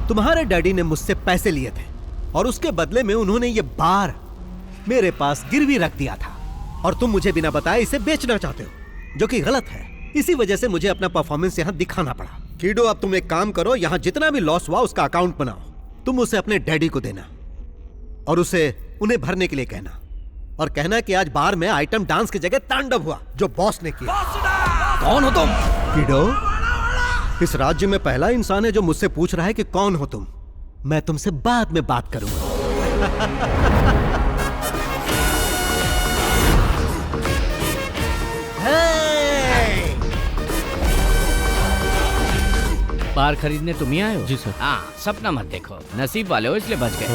तुम्हारे डैडी ने मुझसे पैसे लिए थे और उसके बदले में उन्होंने ये बार मेरे पास गिरवी रख दिया था और तुम मुझे बिना बताए इसे बेचना चाहते हो, जो कि गलत है। इसी वजह से मुझे अपना परफॉर्मेंस यहाँ दिखाना पड़ा। कीडो, अब तुम एक काम करो, यहाँ जितना भी लॉस हुआ उसका अकाउंट बनाओ। तुम उसे अपने डैडी को देना और उसे उन्हें भरने के लिए कहना और कहना कि आज बार में आइटम डांस की जगह तांडव हुआ जो बॉस ने किया। कौन हो तुम? कीडो, इस राज्य में पहला इंसान है जो मुझसे पूछ रहा है कि कौन हो तुम। मैं तुमसे बाद में बात करूंगा। कार खरीदने तुम ही आए हो? जी सर। हाँ, सपना मत देखो, नसीब वाले हो इसलिए बच गए।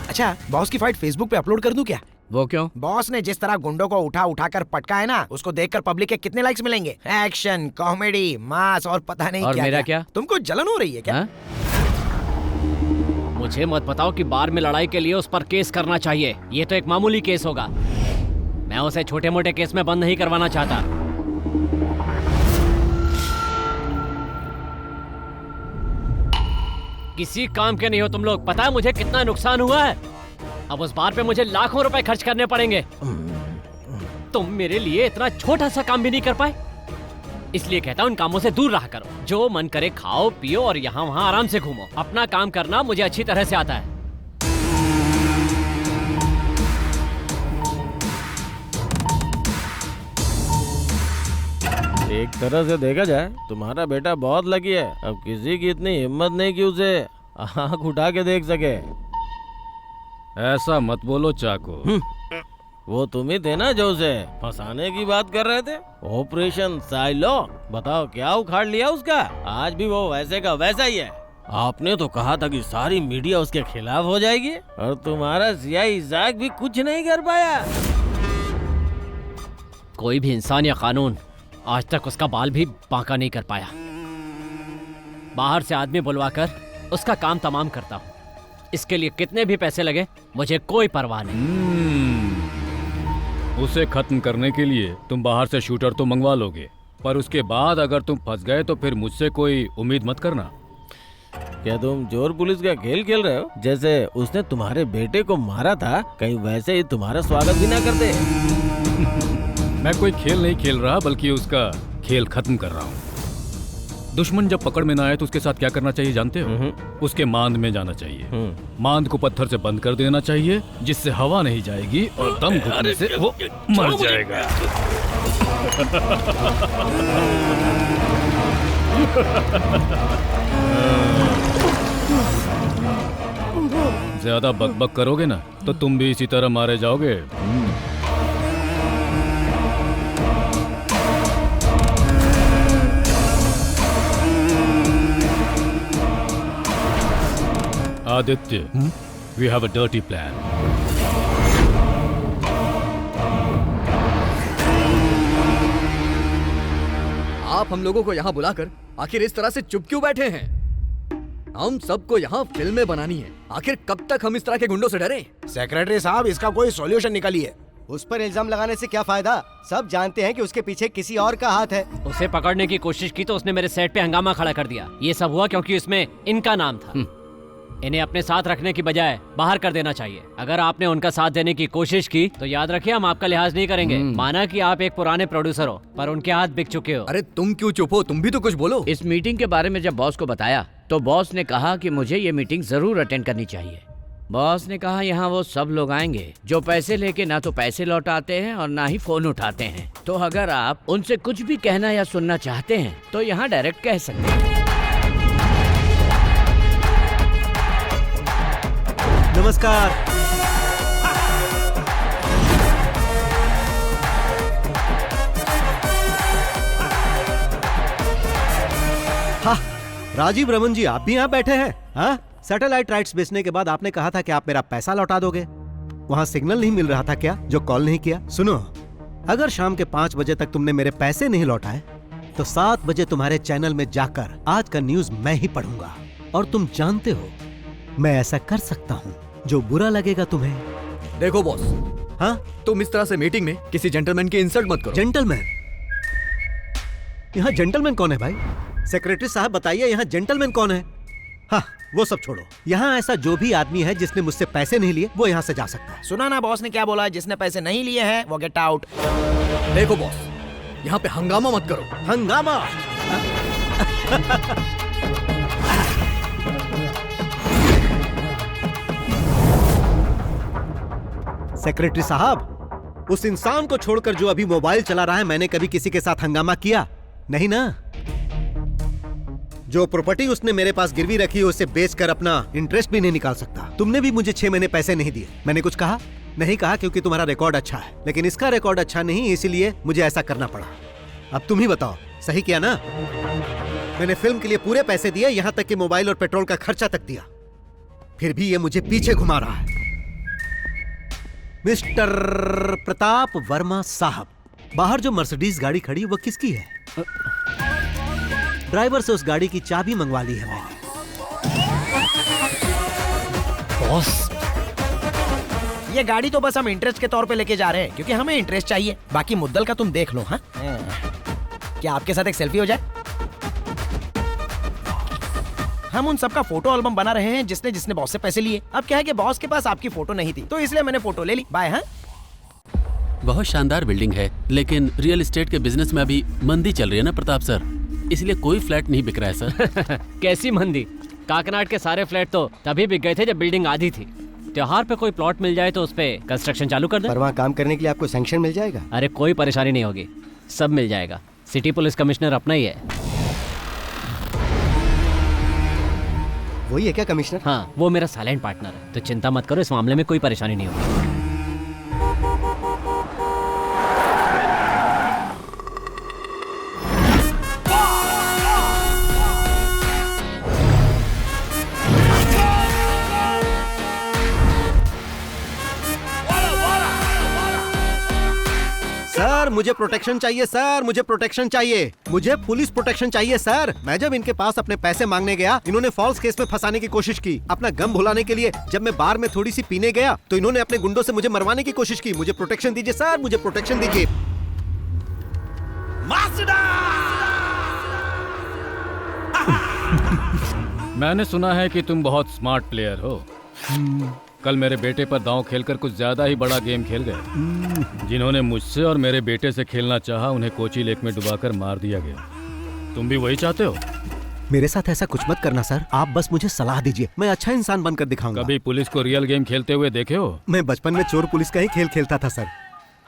अच्छा, बॉस की फाइट फेसबुक पे अपलोड कर दूं क्या? वो क्यों? बॉस ने जिस तरह गुंडों को उठा कर पटका है ना, उसको देखकर पब्लिक के कितने लाइक्स मिलेंगे। एक्शन, कॉमेडी, मास और पता नहीं और क्या मेरा क्या? तुमको जलन हो रही है क्या? मुझे मत बताओ कि बार में लड़ाई के लिए उस पर केस करना चाहिए। ये तो एक मामूली केस होगा। मैं उसे छोटे मोटे केस में बंद नहीं करवाना चाहता। किसी काम के नहीं हो तुम लोग। पता है मुझे कितना नुकसान हुआ है? अब उस बार पे मुझे लाखों रुपए खर्च करने पड़ेंगे। तुम मेरे लिए इतना छोटा सा काम भी नहीं कर पाए। इसलिए कहता हूँ इन कामों से दूर रहा करो। जो मन करे खाओ पियो और यहाँ वहाँ आराम से घूमो। अपना काम करना मुझे अच्छी तरह से आता है। एक तरह से देखा जाए तुम्हारा बेटा बहुत लकी है। अब किसी की इतनी हिम्मत नहीं कि उसे आंख उठा के देख सके। ऐसा मत बोलो चाको। वो तुम ही थे ना जो उसे फंसाने की बात कर रहे थे। ऑपरेशन साइलो, बताओ क्या उखाड़ लिया उसका। आज भी वो वैसे का वैसा ही है। आपने तो कहा था कि सारी मीडिया उसके खिलाफ हो जाएगी और तुम्हारा सियाही इजाक भी कुछ नहीं कर पाया। कोई भी इंसान या कानून आज तक उसका बाल भी बांका नहीं कर पाया। बाहर से आदमी बुलवाकर उसका काम तमाम करता हूँ। इसके लिए कितने भी पैसे लगे मुझे कोई परवाह नहीं। उसे खत्म करने के लिए तुम बाहर से शूटर तो मंगवा लोगे, पर उसके बाद अगर तुम फंस गए तो फिर मुझसे कोई उम्मीद मत करना। क्या तुम चोर पुलिस का खेल खेल रहे हो? जैसे उसने तुम्हारे बेटे को मारा था, कहीं वैसे ही तुम्हारा स्वागत भी ना करते। मैं कोई खेल नहीं खेल रहा, बल्कि उसका खेल खत्म कर रहा हूँ। दुश्मन जब पकड़ में ना आए तो उसके साथ क्या करना चाहिए जानते हो? उसके मांद में जाना चाहिए। मांद को पत्थर से बंद कर देना चाहिए, जिससे हवा नहीं जाएगी और दम घुटने से वो मर जाएगा। ज्यादा बकबक करोगे ना तो तुम भी इसी तरह मारे जाओगे। Aditya, we have a dirty plan. आप हम लोगों को यहाँ बुलाकर आखिर इस तरह से चुप क्यों बैठे हैं? हम सबको यहाँ फिल्में बनानी है। आखिर कब तक हम इस तरह के गुंडों से डरें? सेक्रेटरी साहब, इसका कोई सॉल्यूशन निकालिए। उस पर इल्जाम लगाने से क्या फायदा? सब जानते हैं कि उसके पीछे किसी और का हाथ है। उसे पकड़ने की कोशिश की तो उसने मेरे सेट पे हंगामा खड़ा कर दिया। ये सब हुआ क्योंकि उसमें इनका नाम था। इन्हें अपने साथ रखने की बजाय बाहर कर देना चाहिए। अगर आपने उनका साथ देने की कोशिश की तो याद रखिए हम आपका लिहाज नहीं करेंगे। माना कि आप एक पुराने प्रोड्यूसर हो, पर उनके हाथ बिक चुके हो। अरे तुम क्यों चुप हो? तुम भी तो कुछ बोलो। इस मीटिंग के बारे में जब बॉस को बताया तो बॉस ने कहा कि मुझे ये मीटिंग जरूर अटेंड करनी चाहिए। बॉस ने कहा यहाँ वो सब लोग आएंगे जो पैसे लेके ना तो पैसे लौटाते हैं और ना ही फोन उठाते हैं। तो अगर आप उनसे कुछ भी कहना या सुनना चाहते हैं तो यहाँ डायरेक्ट कह सकते हैं। नमस्कार। हाँ, राजीव रमन जी, आप भी यहाँ बैठे हैं? हाँ, सैटेलाइट राइट्स बेचने के बाद आपने कहा था कि आप मेरा पैसा लौटा दोगे। वहाँ सिग्नल नहीं मिल रहा था क्या जो कॉल नहीं किया? सुनो, अगर शाम के 5 बजे तक तुमने मेरे पैसे नहीं लौटाए तो 7 बजे तुम्हारे चैनल में जाकर आज का न्यूज मैं ही पढ़ूंगा। और तुम जानते हो मैं ऐसा कर सकता हूँ जो बुरा लगेगा तुम्हें। देखो बॉस, हाँ, तुम इस तरह से मीटिंग में किसी जेंटलमैन की इंसल्ट मत करो। जेंटलमैन? यहाँ जेंटलमैन कौन है भाई? सेक्रेटरी साहब बताइए, यहाँ जेंटलमैन कौन है? हाँ, वो सब छोड़ो। यहाँ ऐसा जो भी आदमी है जिसने मुझसे पैसे नहीं लिए वो यहाँ से जा सकता है। सुना ना बॉस ने क्या बोला? जिसने पैसे नहीं लिए हैं वो गेट आउट। देखो बॉस, यहाँ पे हंगामा मत करो। हंगामा? सेक्रेटरी साहब, उस इंसान को छोड़कर जो अभी मोबाइल चला रहा है, मैंने कभी किसी के साथ हंगामा किया नहीं ना। जो प्रॉपर्टी उसने मेरे पास गिरवी रखी है उसे बेचकर अपना इंटरेस्ट भी नहीं निकाल सकता। तुमने भी मुझे 6 महीने पैसे नहीं दिए। मैंने कुछ कहा नहीं? कहा क्योंकि तुम्हारा रिकॉर्ड अच्छा है, लेकिन इसका रिकॉर्ड अच्छा नहीं, इसीलिए मुझे ऐसा करना पड़ा। अब तुम ही बताओ, सही किया ना? मैंने फिल्म के लिए पूरे पैसे दिए, यहाँ तक कि मोबाइल और पेट्रोल का खर्चा तक दिया, फिर भी ये मुझे पीछे घुमा रहा है। मिस्टर प्रताप वर्मा साहब, बाहर जो मर्सिडीज गाड़ी खड़ी वो किसकी है? ड्राइवर से उस गाड़ी की चाबी मंगवा ली है मैंने। बॉस, ये गाड़ी तो बस हम इंटरेस्ट के तौर पे लेके जा रहे हैं क्योंकि हमें इंटरेस्ट चाहिए। बाकी मुद्दल का तुम देख लो। हाँ, क्या आपके साथ एक सेल्फी हो जाए? हम उन सबका फोटो एल्बम बना रहे हैं जिसने जिसने बॉस से पैसे लिए। अब क्या है कि बॉस के पास आपकी फोटो नहीं थी तो इसलिए मैंने फोटो ले ली। बाय। हाँ, बहुत शानदार बिल्डिंग है, लेकिन रियल एस्टेट के बिजनेस में अभी मंदी चल रही है ना प्रताप सर, इसलिए कोई फ्लैट नहीं बिक रहा है सर। कैसी मंदी? काकनाड के सारे फ्लैट तो तभी बिक गए थे जब बिल्डिंग आधी थी। त्योहार पे कोई प्लॉट मिल जाए तो उस पे कंस्ट्रक्शन चालू कर दे। पर वहाँ काम करने के लिए आपको सैंक्शन मिल जाएगा? अरे कोई परेशानी नहीं होगी, सब मिल जाएगा। सिटी पुलिस कमिश्नर अपना ही है। वही है क्या कमिश्नर? हाँ, वो मेरा साइलेंट पार्टनर है, तो चिंता मत करो, इस मामले में कोई परेशानी नहीं होगी। सर मुझे प्रोटेक्शन चाहिए, सर मुझे प्रोटेक्शन चाहिए, मुझे पुलिस प्रोटेक्शन चाहिए सर। मैं जब इनके पास अपने पैसे मांगने गया, इन्होंने फॉल्स केस में फंसाने की कोशिश की। अपना गम भुलाने के लिए जब मैं बार में थोड़ी सी पीने गया तो इन्होंने अपने गुंडों से मुझे मरवाने की कोशिश की। मुझे प्रोटेक्शन दीजिए सर, मुझे प्रोटेक्शन दीजिए। मैंने सुना है कि तुम बहुत स्मार्ट प्लेयर हो। कल मेरे बेटे पर दांव खेलकर कुछ ज्यादा ही बड़ा गेम खेल गए। जिन्होंने मुझसे और मेरे बेटे से खेलना चाहा उन्हें कोची लेक में डुबाकर मार दिया गया। तुम भी वही चाहते हो? मेरे साथ ऐसा कुछ मत करना सर, आप बस मुझे सलाह दीजिए, मैं अच्छा इंसान बनकर दिखाऊंगा। कभी पुलिस को रियल गेम खेलते हुए देखे हो? मैं बचपन में चोर पुलिस का ही खेल खेलता था सर,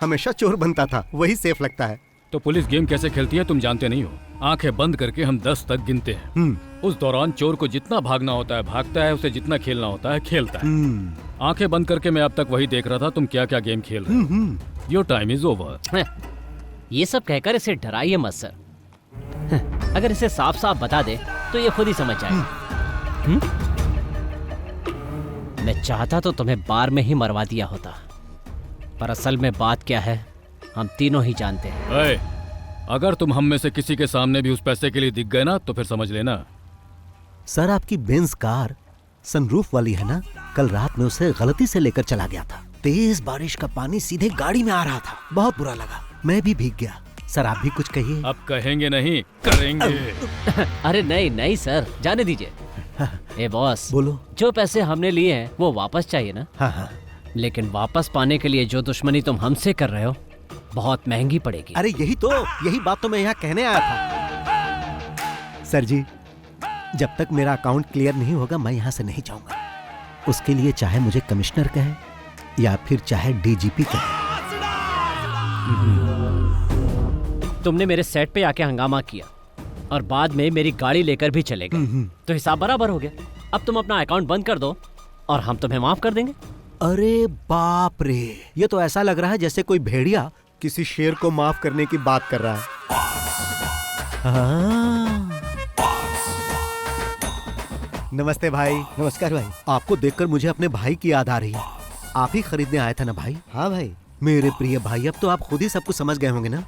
हमेशा चोर बनता था, वही सेफ लगता है। तो पुलिस गेम कैसे खेलती है तुम जानते नहीं हो? आंखें बंद करके हम 10 तक गिनते हैं। उस दौरान चोर को जितना भागना होता है भागता है, उसे जितना खेलना होता है खेलता है। आंखें बंद करके मैं अब तक वही देख रहा था तुम क्या क्या गेम खेल रहे हो। Your time is over. ये सब कहकर इसे डराइए मत सर, अगर इसे साफ साफ बता दे तो ये खुद ही समझ जाएगा। मैं चाहता तो तुम्हें बार में ही मरवा दिया होता, पर असल में बात क्या है हम तीनों ही जानते हैं। अगर तुम हम में से किसी के सामने भी उस पैसे के लिए दिख गए ना तो फिर समझ लेना। सर आपकी बेंज कार सनरूफ वाली है ना, कल रात में उसे गलती से लेकर चला गया था। तेज बारिश का पानी सीधे गाड़ी में आ रहा था, बहुत बुरा लगा, मैं भी भीग गया। सर आप भी कुछ कहिए। अब कहेंगे नहीं करेंगे। अरे नहीं नहीं सर, जाने दीजिए। ए बॉस बोलो। जो पैसे हमने लिए हैं वो वापस चाहिए ना? हाँ। लेकिन वापस पाने के लिए जो दुश्मनी तुम हमसे कर रहे हो बहुत महंगी पड़ेगी। अरे यही बात तो मैं यहाँ कहने आया था। सर जी जब तक मेरा अकाउंट क्लियर नहीं होगा मैं यहाँ से नहीं जाऊंगा। उसके लिए चाहे मुझे कमिश्नर कहे या फिर चाहे डीजीपी कहे। तुमने मेरे सेट पे आके हंगामा किया और बाद में मेरी गाड़ी लेकर भी चले गए, तो हिसाब बराबर हो गया। अब तुम अपना अकाउंट बंद कर दो और हम तुम्हें माफ कर देंगे। अरे बाप रे, ये तो ऐसा लग रहा है जैसे कोई भेड़िया किसी शेर को माफ करने की बात कर रहा है। नमस्ते भाई। नमस्कार भाई। आपको देखकर मुझे अपने भाई की याद आ रही है। आप ही खरीदने आए थे ना भाई? हाँ भाई। मेरे प्रिय भाई अब तो आप खुद ही सब कुछ समझ गए होंगे ना।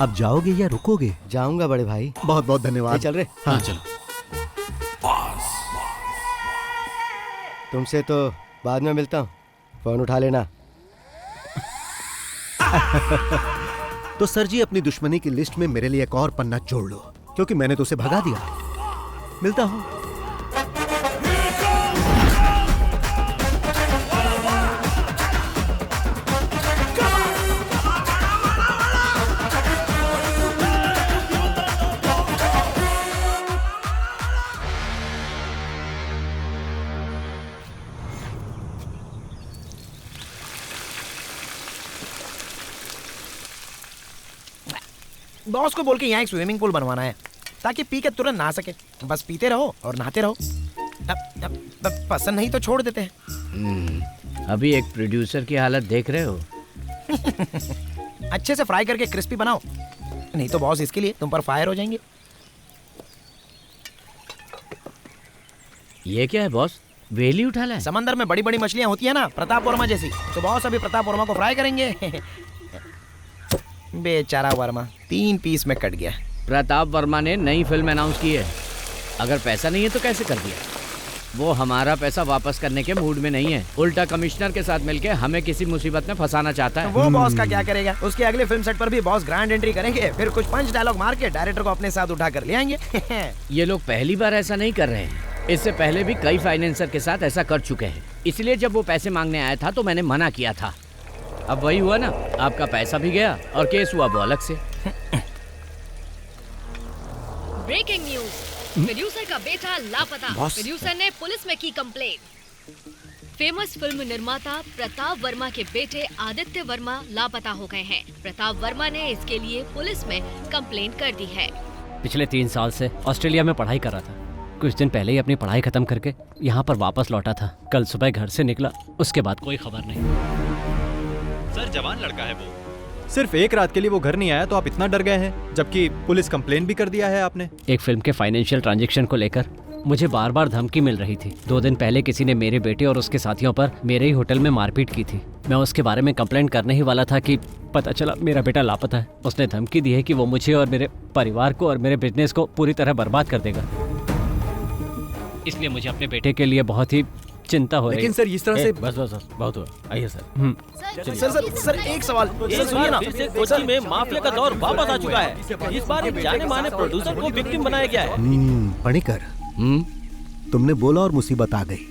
अब जाओगे या रुकोगे? जाऊंगा बड़े भाई। बहुत बहुत धन्यवाद। चल रहे? हाँ चलो। तुमसे तो बाद में मिलता हूँ, फोन उठा लेना। तो सर जी अपनी दुश्मनी की लिस्ट में मेरे लिए एक और पन्ना जोड़ लो, क्योंकि मैंने तो उसे भगा दिया। मिलता हूँ। बॉस को बोल के यहाँ एक स्विमिंग पूल बनवाना है ताकि पी के तुरंत नहा सके। बस पीते रहो और नहाते रहो। अब पसंद नहीं तो छोड़ देते हैं। अभी एक प्रोड्यूसर की हालत देख रहे हो। अच्छे से फ्राई करके क्रिस्पी बनाओ, नहीं तो बॉस इसके लिए तुम पर फायर हो जाएंगे। ये क्या है बॉस? वेली उठा लाए? समंदर में बड़ी बड़ी मछलियां होती है ना, प्रताप वर्मा जैसी। तो बॉस अभी प्रताप वर्मा को फ्राई करेंगे। बेचारा वर्मा 3 पीस में कट गया। प्रताप वर्मा ने नई फिल्म अनाउंस की है। अगर पैसा नहीं है तो कैसे कर दिया? वो हमारा पैसा वापस करने के मूड में नहीं है, उल्टा कमिश्नर के साथ मिलके हमें किसी मुसीबत में फंसाना चाहता है। वो बॉस का क्या करेगा? उसके अगले फिल्म सेट पर भी बॉस ग्रैंड एंट्री करेंगे, फिर कुछ पंच डायलॉग मार के डायरेक्टर को अपने साथ उठा कर ले आएंगे। ये लोग पहली बार ऐसा नहीं कर रहे हैं, इससे पहले भी कई फाइनेंसर के साथ ऐसा कर चुके हैं। इसलिए जब वो पैसे मांगने आया था तो मैंने मना किया था। अब वही हुआ ना, आपका पैसा भी गया और केस हुआ वो अलग से। ब्रेकिंग न्यूज, प्रोड्यूसर का बेटा लापता। प्रोड्यूसर ने पुलिस में की कंप्लेंट। फेमस फिल्म निर्माता प्रताप वर्मा के बेटे आदित्य वर्मा लापता हो गए हैं। प्रताप वर्मा ने इसके लिए पुलिस में कंप्लेंट कर दी है। पिछले 3 साल से ऑस्ट्रेलिया में पढ़ाई कर रहा था। कुछ दिन पहले ही अपनी पढ़ाई खत्म करके यहाँ पर वापस लौटा था। कल सुबह घर से निकला, उसके बाद कोई खबर नहीं। सर जवान लड़का है वो, सिर्फ 1 रात के लिए वो घर नहीं आया तो आप इतना डर गए हैं, जबकि पुलिस कंप्लेन भी कर दिया है आपने। एक फिल्म के फाइनेंशियल ट्रांजैक्शन को लेकर मुझे बार बार धमकी मिल रही थी। 2 दिन पहले किसी ने मेरे बेटे और उसके साथियों पर मेरे ही होटल में मारपीट की थी। मैं उसके बारे में कंप्लेंट करने ही वाला था कि पता चला मेरा बेटा लापता है। उसने धमकी दी है कि वो मुझे और मेरे परिवार को और मेरे बिजनेस को पूरी तरह बर्बाद कर देगा। इसलिए मुझे अपने बेटे के लिए बहुत ही चिंता हो रही है। लेकिन सर इस तरह से बस बहुत हुआ, आइए सर। सर एक सवाल सुनिए ना। फिर से कोच्चि में माफिया का दौर वापस आ चुका है। इस बार एक जाने माने प्रोड्यूसर को विक्टिम बनाया गया है। पणिकर, तुमने बोला और मुसीबत आ गई।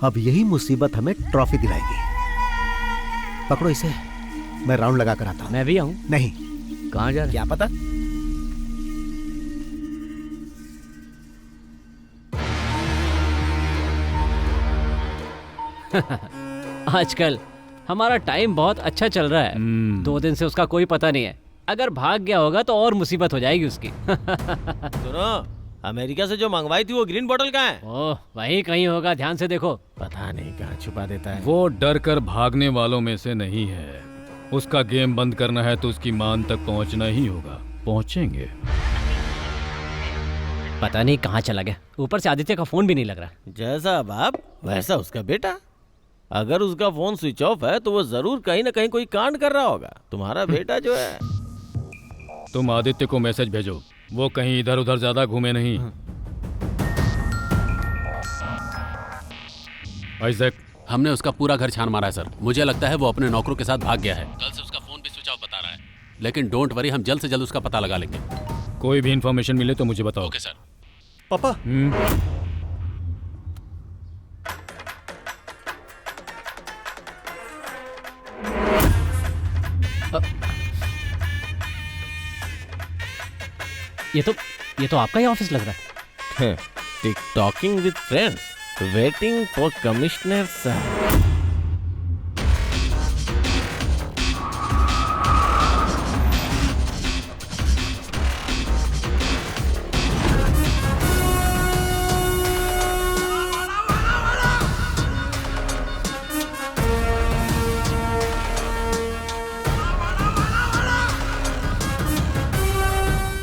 अब यही मुसीबत हमें ट्रॉफी दिलाएगी। पकड़ो इसे, मैं राउंड लगा कर आता हूँ। मैं भी आऊँ? नहीं। कहाँ जा रहे? क्या पता। आजकल हमारा टाइम बहुत अच्छा चल रहा है। 2 दिन से उसका कोई पता नहीं है। अगर भाग गया होगा तो और मुसीबत हो जाएगी उसकी। सुनो, अमेरिका से जो मंगवाई थी वो ग्रीन बोतल कहाँ है? ओह, वहीं कहीं होगा, ध्यान से देखो। पता नहीं कहाँ छुपा देता है। वो डर कर भागने वालों में से नहीं है। उसका गेम बंद करना है तो उसकी मान तक पहुंचना ही होगा। पहुंचेंगे। पता नहीं कहाँ चला गया। ऊपर से आदित्य का फोन भी नहीं लग रहा। जैसा बाप वैसा उसका बेटा। अगर उसका फोन स्विच ऑफ है तो वो जरूर कहीं ना कहीं कोई कांड कर रहा होगा। तुम्हारा बेटा जो है। तुम आदित्य को मैसेज भेजो, वो कहीं इधर उधर ज्यादा घूमे नहीं। आइजैक, हमने उसका पूरा घर छान मारा है सर। मुझे लगता है वो अपने नौकरों के साथ भाग गया है। कल से उसका फोन भी स्विच ऑफ बता रहा है। लेकिन डोंट वरी, हम जल्द से जल्द उसका पता लगा लेंगे। कोई भी इंफॉर्मेशन मिले तो मुझे बताओ। Okay sir. पापा। ये तो आपका ही ऑफिस लग रहा है। Tick talking with friends, waiting for commissioner sir.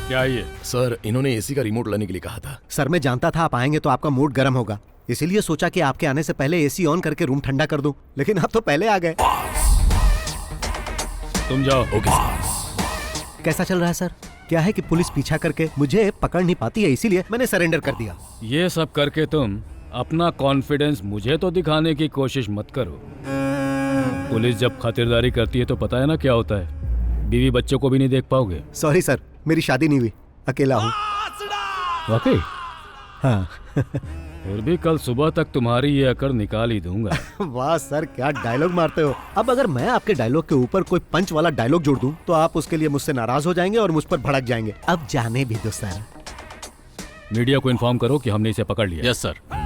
क्या ये? सर इन्होंने एसी का रिमोट लाने के लिए कहा था। सर मैं जानता था आप आएंगे तो आपका मूड गर्म होगा, इसीलिए सोचा कि आपके आने से पहले एसी ऑन करके रूम ठंडा कर दूं, लेकिन आप तो पहले आ गए। तुम जाओ। ओके। कैसा चल रहा है सर? क्या है कि पुलिस पीछा करके मुझे पकड़ नहीं पाती है, इसीलिए मैंने सरेंडर कर दिया। ये सब करके तुम अपना कॉन्फिडेंस मुझे तो दिखाने की कोशिश मत करो। पुलिस जब खातिरदारी करती है तो पता है ना क्या होता है, बीवी बच्चों को भी नहीं देख पाओगे। सॉरी सर, मेरी शादी नहीं हुई, अकेला हूँ। वाकई? हाँ। फिर भी कल सुबह तक तुम्हारी ये अकड़ निकाल ही दूंगा। वाह सर, क्या डायलॉग मारते हो। अब अगर मैं आपके डायलॉग के ऊपर कोई पंच वाला डायलॉग जोड़ दूं तो आप उसके लिए मुझसे नाराज हो जाएंगे और मुझ पर भड़क जाएंगे। अब जाने भी दो सर। मीडिया को इन्फॉर्म करो कि हमने इसे पकड़ लिया। Yes sir.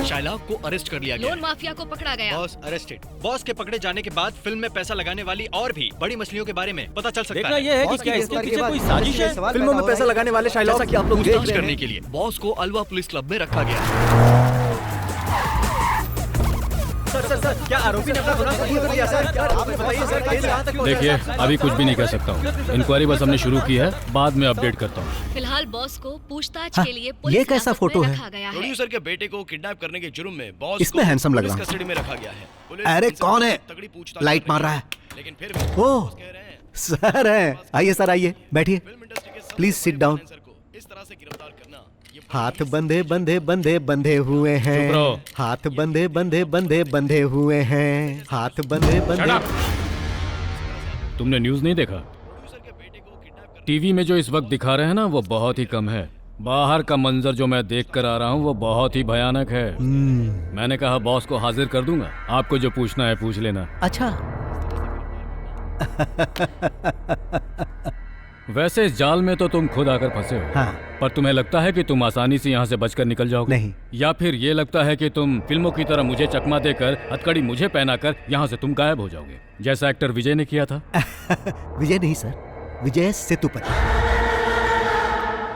शाइलाब को अरेस्ट कर लिया गया। लोन माफिया को पकड़ा गया। Boss arrested. बॉस के पकड़े जाने के बाद फिल्म में पैसा लगाने वाली और भी बड़ी मछलियों के बारे में पता चल सकता देखना है। ये है कि क्या इसके पीछे कोई साजिश है। फिल्मों में पैसा लगाने वाले शाइलाब जैसा कि आप लोग पूछताछ करने के लिए बॉस को अलवा पुलिस क्लब में रखा गया। सर सर क्या आरोपी ने अपना गुनाह कबूल कर लिया सर? आप बताइए सर, केस कहाँ तक पहुंचा? देखिए अभी कुछ भी नहीं कह सकता हूँ। इंक्वायरी बस हमने शुरू की है, बाद में अपडेट करता हूँ। फिलहाल बॉस को पूछताछ हाँ, के लिए ये पुलिस कैसा हिरासत फोटो में है? रखा गया है। प्रोड्यूसर के बेटे को किडनैप करने के जुर्म में बॉस इसमें को हैंडसम लग पुलिस रहा हूँ। कस्टडी में रखा गया है। पुलिस अरे इनसे कौन है? तगड़ी पूछताछ लाइट कर मार रही रहा है। है। लेकिन फिर भी ओह बॉस कह रहे हैं सर है, आइए सर आइए, बैठिए, फिल्म इंडस्ट्री के सबसे प्लीज सिट बड़े डाउन। फाइनेंसर को इस तरह से गिरफ्तार करना ये हाथ बंधे बंधे बंधे बंधे हुए हैं, चुप रहो। हाथ बंधे बंधे बंधे बंधे हुए हैं, हाथ बंधे Shut बंधे। up! तुमने न्यूज़ नहीं देखा? टीवी में जो इस वक्त दिखा रहे हैं ना वो बहुत ही कम है। बाहर का मंजर जो मैं देख कर आ रहा हूँ वो बहुत ही भयानक है। मैंने कहा बॉस को हाजिर कर दूंगा, आपको जो पूछना है पूछ लेना। अच्छा वैसे इस जाल में तो तुम खुद आकर फंसे हो, हाँ, पर तुम्हें लगता है कि तुम आसानी से यहाँ से बचकर निकल जाओगे? नहीं। या फिर ये लगता है कि तुम फिल्मों की तरह मुझे चकमा देकर हथकड़ी मुझे पहनाकर यहाँ से तुम गायब हो जाओगे, जैसा एक्टर विजय ने किया था? विजय नहीं सर, विजय सेतुपति।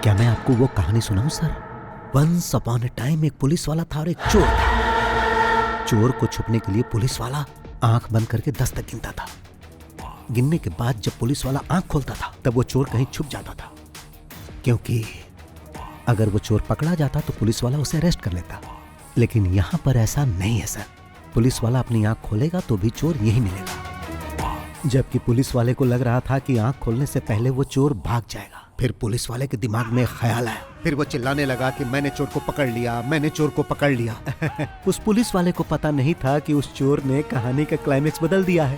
क्या मैं आपको वो कहानी सुनाऊं sir? Once upon a time एक पुलिस वाला था और एक चोर था। चोर को छुपने के लिए पुलिस वाला आंख बंद करके 10 तक गिनता था। गिनने के बाद जब पुलिस वाला आंख खोलता था तब वो चोर कहीं छुप जाता था, क्योंकि अगर वो चोर पकड़ा जाता तो पुलिस वाला उसे अरेस्ट कर लेता। लेकिन यहां पर ऐसा नहीं है सर, पुलिस वाला अपनी आंख खोलेगा तो भी चोर यही मिलेगा। जबकि पुलिस वाले को लग रहा था कि आंख खोलने से पहले वो चोर भाग जाएगा। फिर पुलिस वाले के दिमाग में ख्याल आया, फिर वो चिल्लाने लगा कि मैंने चोर को पकड़ लिया, मैंने चोर को पकड़ लिया। उस पुलिस वाले को पता नहीं था कि उस चोर ने कहानी का क्लाइमेक्स बदल दिया है।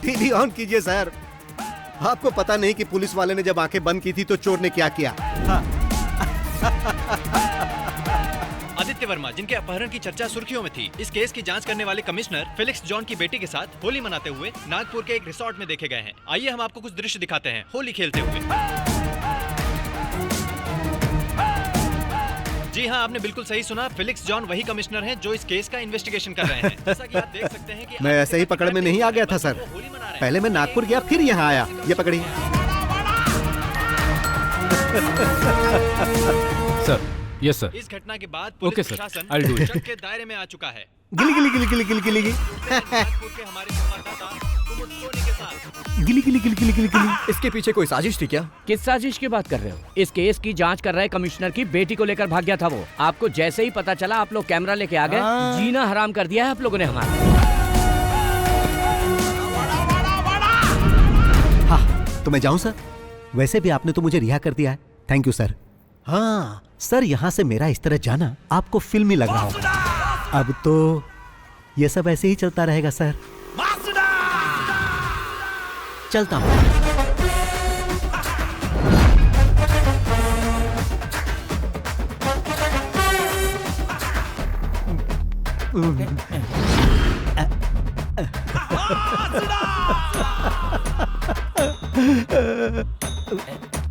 टीवी ऑन कीजिए सर। आपको पता नहीं कि पुलिस वाले ने जब आंखें बंद की थी तो चोर ने क्या किया? आदित्य वर्मा, जिनके अपहरण की चर्चा सुर्खियों में थी, इस केस की जांच करने वाले कमिश्नर फेलिक्स जॉन की बेटी के साथ होली मनाते हुए नागपुर के एक रिसोर्ट में देखे गए हैं। आइए हम आपको कुछ दृश्य दिखाते हैं होली खेलते हुए। जी हाँ, आपने बिल्कुल सही सुना। फेलिक्स जॉन वही कमिश्नर हैं जो इस केस का इन्वेस्टिगेशन कर रहे हैं। जैसा कि आप देख सकते हैं कि मैं ऐसे ही पकड़ में नहीं आ गया था सर। पहले मैं नागपुर गया फिर यहाँ आया। ये पकड़िए सर। Yes sir. इस घटना के बाद ओके पुलिस सर, प्रशासन I'll do it. शक के दायरे में आ चुका है। गिली गिली गिली गिली गिली गिली नागपुर के हमारे संवाददाता कुमुद सोनी के साथ। गिली गिली गिली गिली गिली गिली। इसके पीछे कोई साजिश थी क्या? किस साजिश की बात कर रहे हो? इस केस की जांच कर रहे कमिश्नर की बेटी को लेकर भाग गया था वो। आपको जैसे ही पता चला आप लोग कैमरा लेके आ गए। जीना हराम कर दिया है आप लोगों ने हमारा। हाँ, तो मैं जाऊं सर? वैसे भी आपने तो मुझे रिहा कर दिया है। Thank you sir. हाँ सर, यहाँ से मेरा इस तरह जाना आपको फिल्मी लग रहा होगा। अब तो ये सब ऐसे ही चलता रहेगा सर। चलता हूँ।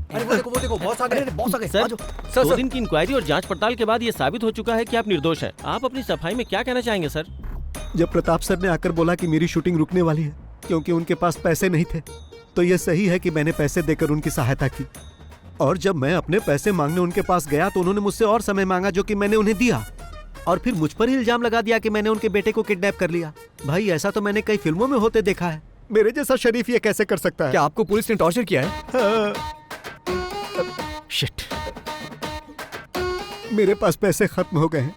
अरे वो देखो बॉस आ गए। बॉस आ गए सर। सर, 2 दिन की इंक्वायरी और जांच पड़ताल के बाद ये साबित हो चुका है कि आप निर्दोष हैं। आप अपनी सफाई में क्या कहना चाहेंगे सर? जब प्रताप सर ने आकर बोला कि मेरी शूटिंग रुकने वाली है क्योंकि उनके पास पैसे नहीं थे, तो यह सही है कि मैंने पैसे देकर उनकी सहायता की। और जब मैं अपने पैसे मांगने उनके पास गया तो उन्होंने मुझसे और समय मांगा, जो कि मैंने उन्हें दिया। और फिर मुझ पर ही इल्जाम लगा दिया कि मैंने उनके बेटे को किडनैप कर लिया। भाई ऐसा तो मैंने कई फिल्मों में होते देखा है। मेरे जैसा शरीफ ये कैसे कर सकता है? क्या आपको पुलिस ने टॉर्चर किया है? हाँ। शिट। मेरे पास पैसे खत्म हो गए हैं।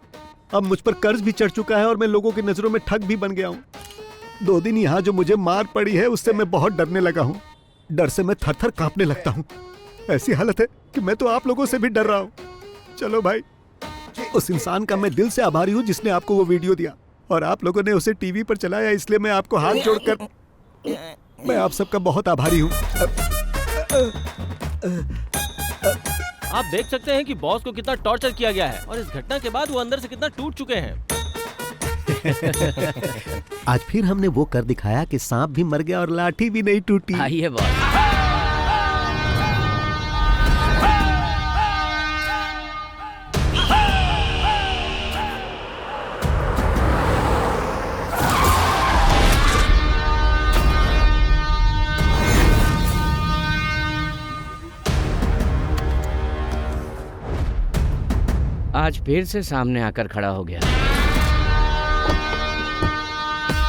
अब मुझ पर कर्ज भी चढ़ चुका है और मैं लोगों की नजरों में ठग भी बन गया हूँ। 2 दिन यहाँ जो मुझे मार पड़ी है उससे मैं बहुत डरने लगा हूँ। डर से मैं थर थर कांपने लगता हूँ। ऐसी हालत है कि मैं तो आप लोगों से भी डर रहा हूँ। चलो भाई, उस इंसान का मैं दिल से आभारी हूँ जिसने आपको वो वीडियो दिया और आप लोगों ने उसे टीवी पर चलाया, इसलिए मैं आपको हाथ जोड़कर मैं आप सबका बहुत आभारी हूँ। आप देख सकते हैं कि बॉस को कितना टॉर्चर किया गया है और इस घटना के बाद वो अंदर से कितना टूट चुके हैं। आज फिर हमने वो कर दिखाया कि सांप भी मर गया और लाठी भी नहीं टूटी। आइए बॉस। आज फिर से सामने आकर खड़ा हो गया।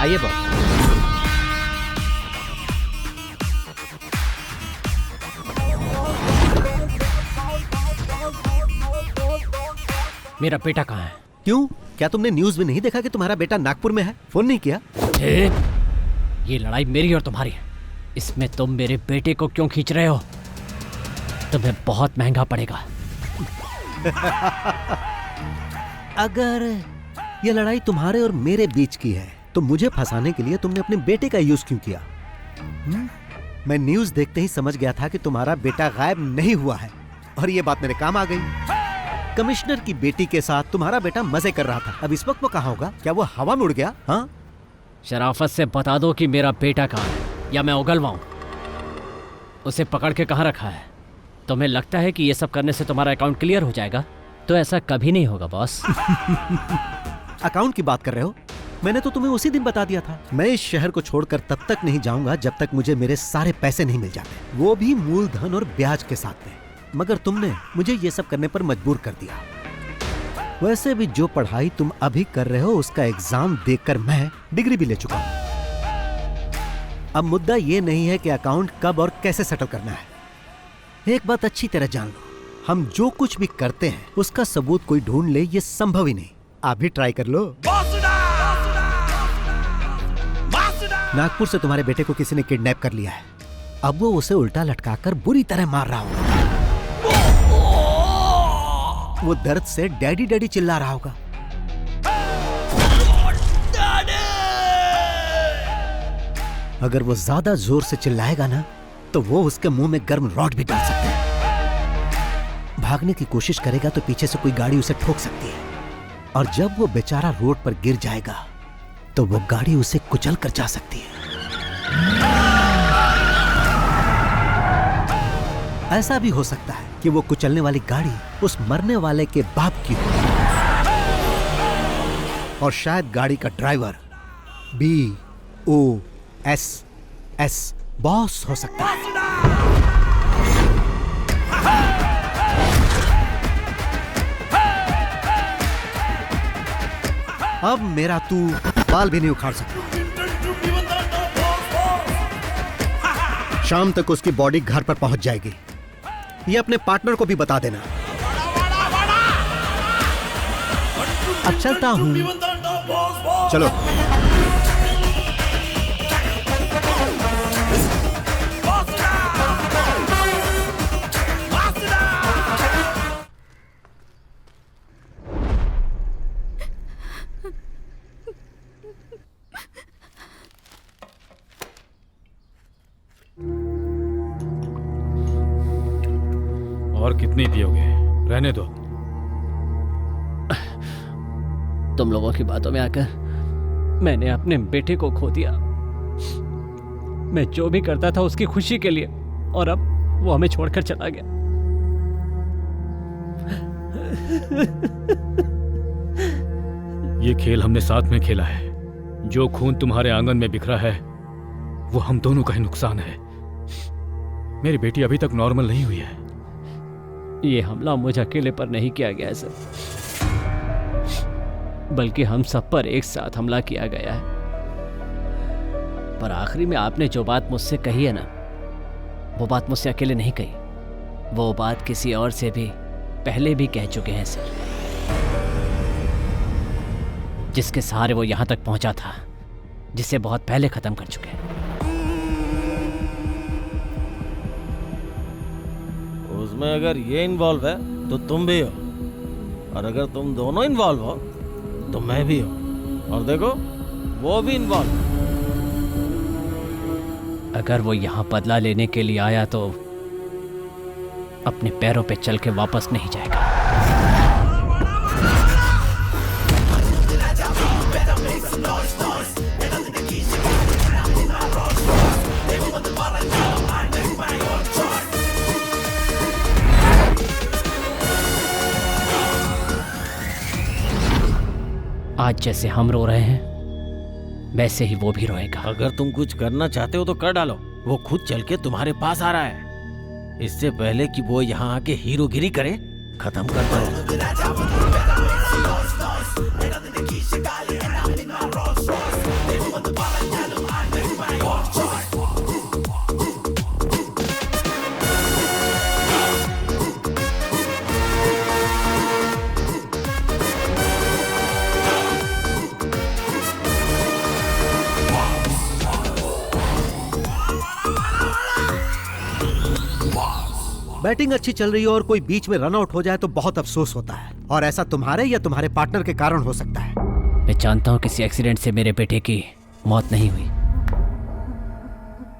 आइए बॉस। मेरा बेटा कहाँ है? क्यों, क्या तुमने न्यूज में नहीं देखा कि तुम्हारा बेटा नागपुर में है? फोन नहीं किया? ये लड़ाई मेरी और तुम्हारी है। इसमें तुम मेरे बेटे को क्यों खींच रहे हो? तुम्हें बहुत महंगा पड़ेगा। अगर ये लड़ाई तुम्हारे और मेरे बीच की है तो मुझे फंसाने के लिए तुमने अपने बेटे का यूज क्यों किया? मैं न्यूज देखते ही समझ गया था कि तुम्हारा बेटा गायब नहीं हुआ है और ये बात मेरे काम आ गई। कमिश्नर की बेटी के साथ तुम्हारा बेटा मजे कर रहा था। अब इस वक्त वो कहाँ होगा? क्या वो हवा में उड़ गया? हाँ, शराफत से बता दो कि मेरा बेटा कहाँ है या मैं उगलवाऊं। उसे पकड़ के कहाँ रखा है? तुम्हें लगता है कि ये सब करने से तुम्हारा अकाउंट क्लियर हो जाएगा? तो ऐसा कभी नहीं होगा बॉस। अकाउंट की बात कर रहे हो? मैंने तो तुम्हें उसी दिन बता दिया था। मैं इस शहर को छोड़कर तब तक नहीं जाऊंगा जब तक मुझे मेरे सारे पैसे नहीं मिल जाते, वो भी मूलधन और ब्याज के साथ में। मगर तुमने मुझे ये सब करने पर मजबूर कर दिया। वैसे भी जो पढ़ाई तुम अभी कर रहे हो उसका एग्जाम देकर मैं डिग्री भी ले चुका हूं। अब मुद्दा ये नहीं है कि अकाउंट कब और कैसे सेटल करना है। एक बात अच्छी तरह जान लो, हम जो कुछ भी करते हैं उसका सबूत कोई ढूंढ ले ये संभव ही नहीं। आप भी ट्राई कर लो। नागपुर से तुम्हारे बेटे को किसी ने किडनैप कर लिया है। अब वो उसे उल्टा लटकाकर बुरी तरह मार रहा होगा। वो दर्द से डैडी डैडी चिल्ला रहा होगा। अगर वो ज्यादा जोर से चिल्लाएगा ना तो वो उसके मुंह में गर्म रॉड भी डाल सकते हैं। भागने की कोशिश करेगा तो पीछे से कोई गाड़ी उसे ठोक सकती है और जब वो बेचारा रोड पर गिर जाएगा तो वो गाड़ी उसे कुचल कर जा सकती है। ऐसा भी हो सकता है कि वो कुचलने वाली गाड़ी उस मरने वाले के बाप की हो और शायद गाड़ी का ड्राइवर BOSS बॉस हो सकता है। अब मेरा तू बाल भी नहीं उखाड़ सकता। शाम तक उसकी बॉडी घर पर पहुंच जाएगी। ये अपने पार्टनर को भी बता देना। अब चलता हूं। चलो। और कितनी पियोगे? रहने दो। तुम लोगों की बातों में आकर मैंने अपने बेटे को खो दिया। मैं जो भी करता था उसकी खुशी के लिए, और अब वो हमें छोड़कर चला गया। ये खेल हमने साथ में खेला है। जो खून तुम्हारे आंगन में बिखरा है वो हम दोनों का ही नुकसान है। मेरी बेटी अभी तक नॉर्मल नहीं हुई है। ये हमला मुझ अकेले पर नहीं किया गया है सर, बल्कि हम सब पर एक साथ हमला किया गया है। पर आखिरी में आपने जो बात मुझसे कही है ना, वो बात मुझसे अकेले नहीं कही। वो बात किसी और से भी पहले भी कह चुके हैं सर, जिसके सहारे वो यहां तक पहुंचा था, जिसे बहुत पहले खत्म कर चुके हैं। उसमें अगर ये इन्वॉल्व है तो तुम भी हो, और अगर तुम दोनों इन्वॉल्व हो तो मैं भी हूं, और देखो वो भी इन्वॉल्व। अगर वो यहाँ बदला लेने के लिए आया तो अपने पैरों पे चल के वापस नहीं जाएगा। आज जैसे हम रो रहे हैं वैसे ही वो भी रोएगा। अगर तुम कुछ करना चाहते हो तो कर डालो। वो खुद चल के तुम्हारे पास आ रहा है। इससे पहले कि वो यहाँ आके हीरोगिरी करे खत्म कर दो। बैटिंग अच्छी चल रही हो और कोई बीच में रन आउट हो जाए तो बहुत अफसोस होता है, और ऐसा तुम्हारे या तुम्हारे पार्टनर के कारण हो सकता है। मैं जानता हूँ किसी एक्सीडेंट से मेरे बेटे की मौत नहीं हुई,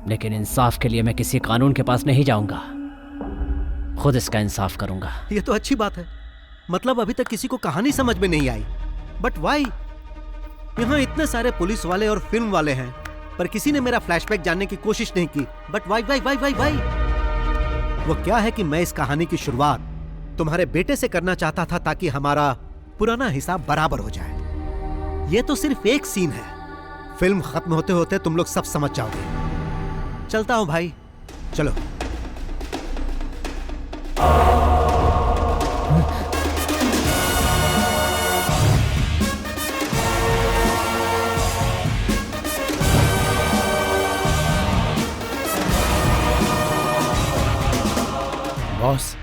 लेकिन इंसाफ के लिए मैं किसी कानून के पास नहीं जाऊंगा, खुद इसका इंसाफ करूंगा। ये तो अच्छी बात है। मतलब अभी तक किसी को कहानी समझ में नहीं आई, बट वाई? यहाँ इतने सारे पुलिस वाले और फिल्म वाले हैं, पर किसी ने मेरा फ्लैशबैक जानने की कोशिश नहीं की। But why why why why why? वो क्या है कि मैं इस कहानी की शुरुआत तुम्हारे बेटे से करना चाहता था ताकि हमारा पुराना हिसाब बराबर हो जाए। ये तो सिर्फ एक सीन है, फिल्म खत्म होते होते तुम लोग सब समझ जाओगे। चलता हूं भाई, चलो। बॉस,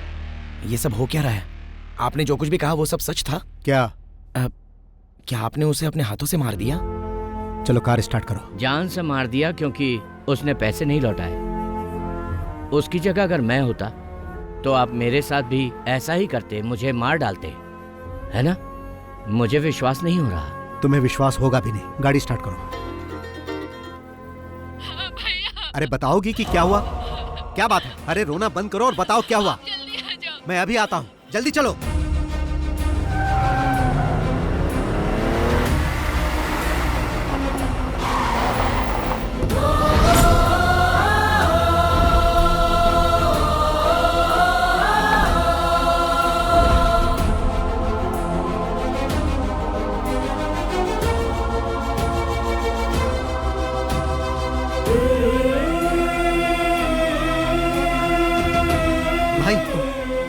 ये सब हो क्या रहा है? आपने जो कुछ भी कहा वो सब सच था? क्या? क्या आपने उसे अपने हाथों से मार दिया? चलो कार स्टार्ट करो। जान से मार दिया क्योंकि उसने पैसे नहीं लौटाए। उसकी जगह अगर मैं होता तो आप मेरे साथ भी ऐसा ही करते, मुझे मार डालते, है ना? मुझे विश्वास नहीं हो रहा। तुम्हें विश्वास होगा भी नहीं। गाड़ी स्टार्ट करो। अरे बताओगी कि क्या हुआ? क्या बात है? अरे रोना बंद करो और बताओ क्या हुआ। मैं अभी आता हूँ, जल्दी चलो।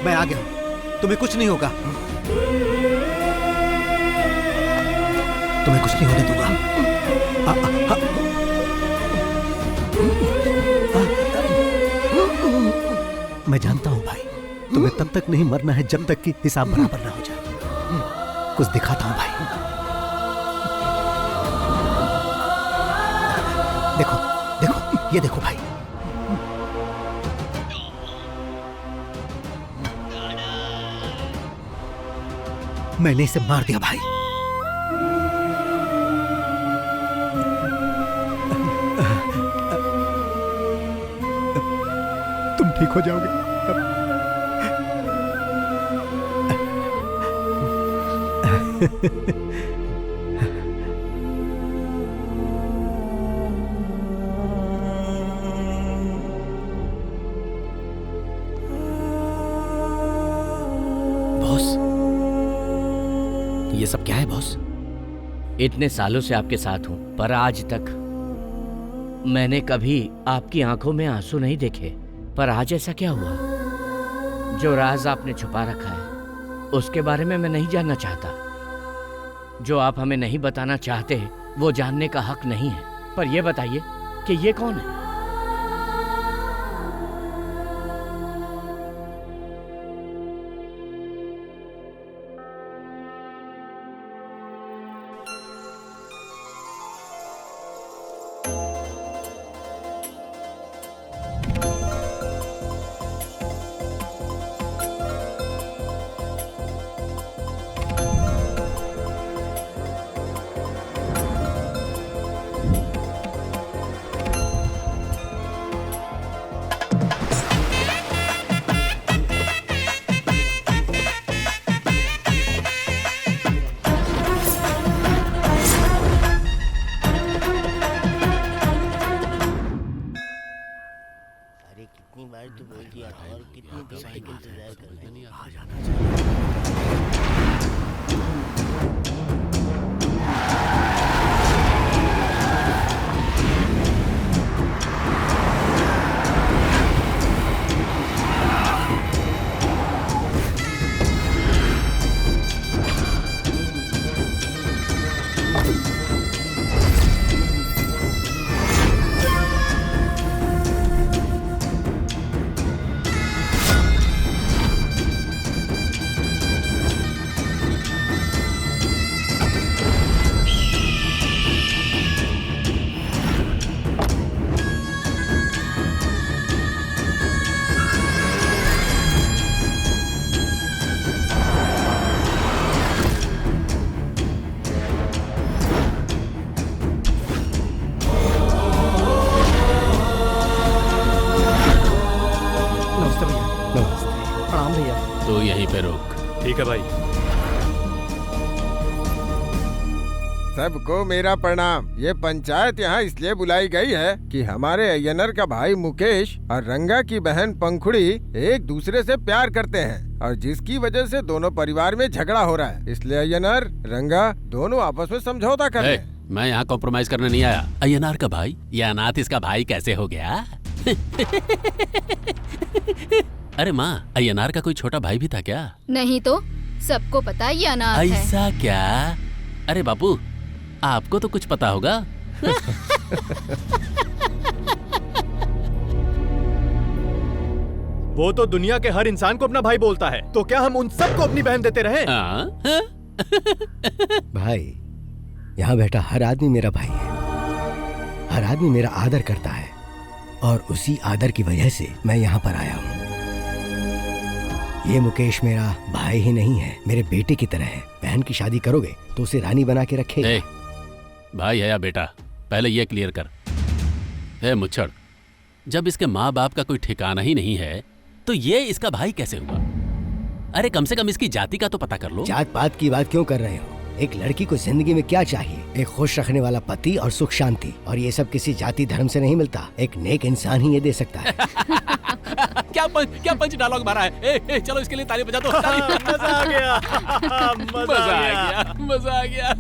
मैं आ गया हूं, तुम्हें कुछ नहीं होगा। तुम्हें कुछ नहीं होने दूंगा। मैं जानता हूं भाई, तुम्हें तब तक नहीं मरना है जब तक कि हिसाब बराबर ना हो जाए। कुछ दिखाता हूं भाई। देखो देखो, ये देखो भाई। मैंने इसे मार दिया भाई। तुम ठीक हो जाओगे। ये सब क्या है बॉस? इतने सालों से आपके साथ हूं, पर आज तक मैंने कभी आपकी आंखों में आंसू नहीं देखे। पर आज ऐसा क्या हुआ? जो राज आपने छुपा रखा है उसके बारे में मैं नहीं जानना चाहता। जो आप हमें नहीं बताना चाहते वो जानने का हक नहीं है। पर यह बताइए कि ये कौन है? तू यहीं पे रुक। ठीक है भाई। सबको मेरा प्रणाम। ये पंचायत यहाँ इसलिए बुलाई गई है कि हमारे अय्यनर का भाई मुकेश और रंगा की बहन पंखुड़ी एक दूसरे से प्यार करते हैं और जिसकी वजह से दोनों परिवार में झगड़ा हो रहा है। इसलिए अय्यनर रंगा दोनों आपस में समझौता कर रहे हैं। मैं यहाँ कॉम्प्रोमाइज करने नहीं आया। अय्यनार का भाई, ये अनाथ इसका भाई कैसे हो गया? अरे माँ, अय्यनार का कोई छोटा भाई भी था क्या? नहीं तो सबको पता ये अनाथ है। ऐसा क्या? अरे बापू, आपको तो कुछ पता होगा। वो तो दुनिया के हर इंसान को अपना भाई बोलता है, तो क्या हम उन सबको अपनी बहन देते रहे? भाई, यहाँ बैठा हर आदमी मेरा भाई है। हर आदमी मेरा आदर करता है और उसी आदर की वजह से मैं यहाँ पर आया हूँ। ये मुकेश मेरा भाई ही नहीं है, मेरे बेटे की तरह है। बहन की शादी करोगे तो उसे रानी बना के रखेगा। भाई है या बेटा, पहले ये क्लियर कर। है मुच्छड़, जब इसके माँ बाप का कोई ठिकाना ही नहीं है तो ये इसका भाई कैसे हुआ? अरे कम से कम इसकी जाति का तो पता कर लो। जात पात की बात क्यों कर रहे हो? एक लड़की को जिंदगी में क्या चाहिए? एक खुश रखने वाला पति और सुख शांति, और ये सब किसी जाति धर्म से नहीं मिलता। एक नेक इंसान ही ये दे सकता है। क्या पंच डायलॉग मारा है। चलो इसके लिए ताली बजा दो। मजा आ गया। मजा आ गया।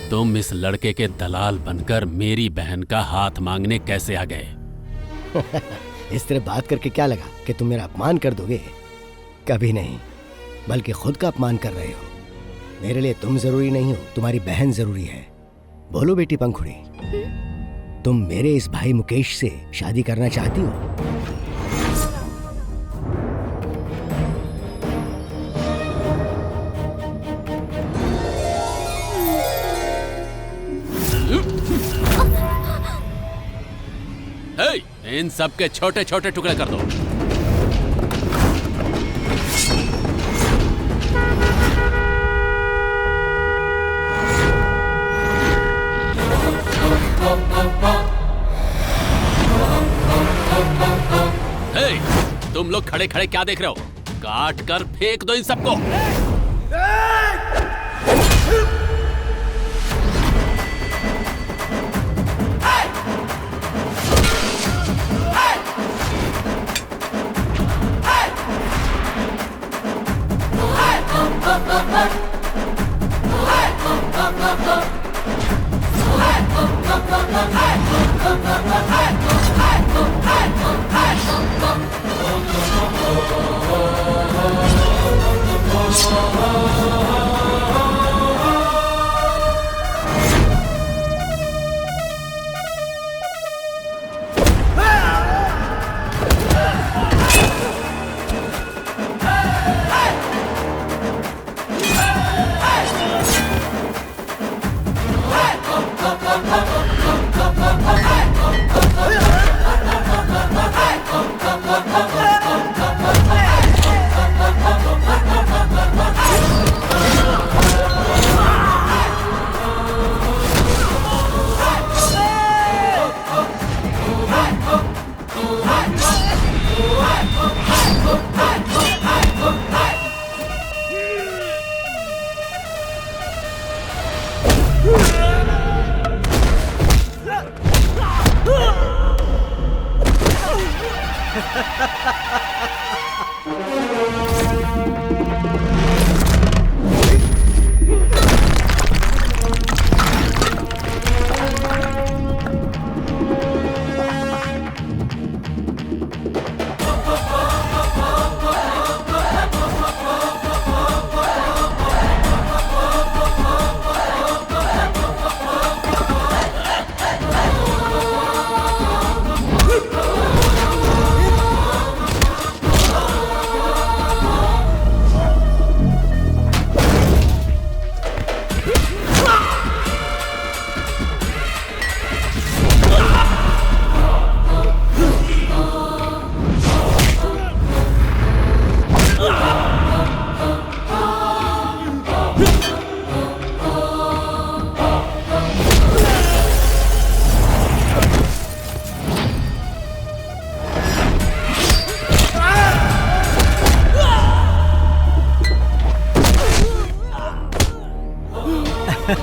तुम इस लड़के के दलाल बनकर मेरी बहन का हाथ मांगने कैसे आ गए? इस तरह बात करके क्या लगा कि तुम मेरा अपमान कर दोगे? कभी नहीं, बल्कि खुद का अपमान कर रहे हो। मेरे लिए तुम जरूरी नहीं हो, तुम्हारी बहन जरूरी है। बोलो बेटी पंखुड़ी, तुम मेरे इस भाई मुकेश से शादी करना चाहती हो? इन सब के छोटे छोटे टुकड़े कर दो। तुम लोग खड़े खड़े क्या देख रहे हो? काट कर फेंक दो इन सबको।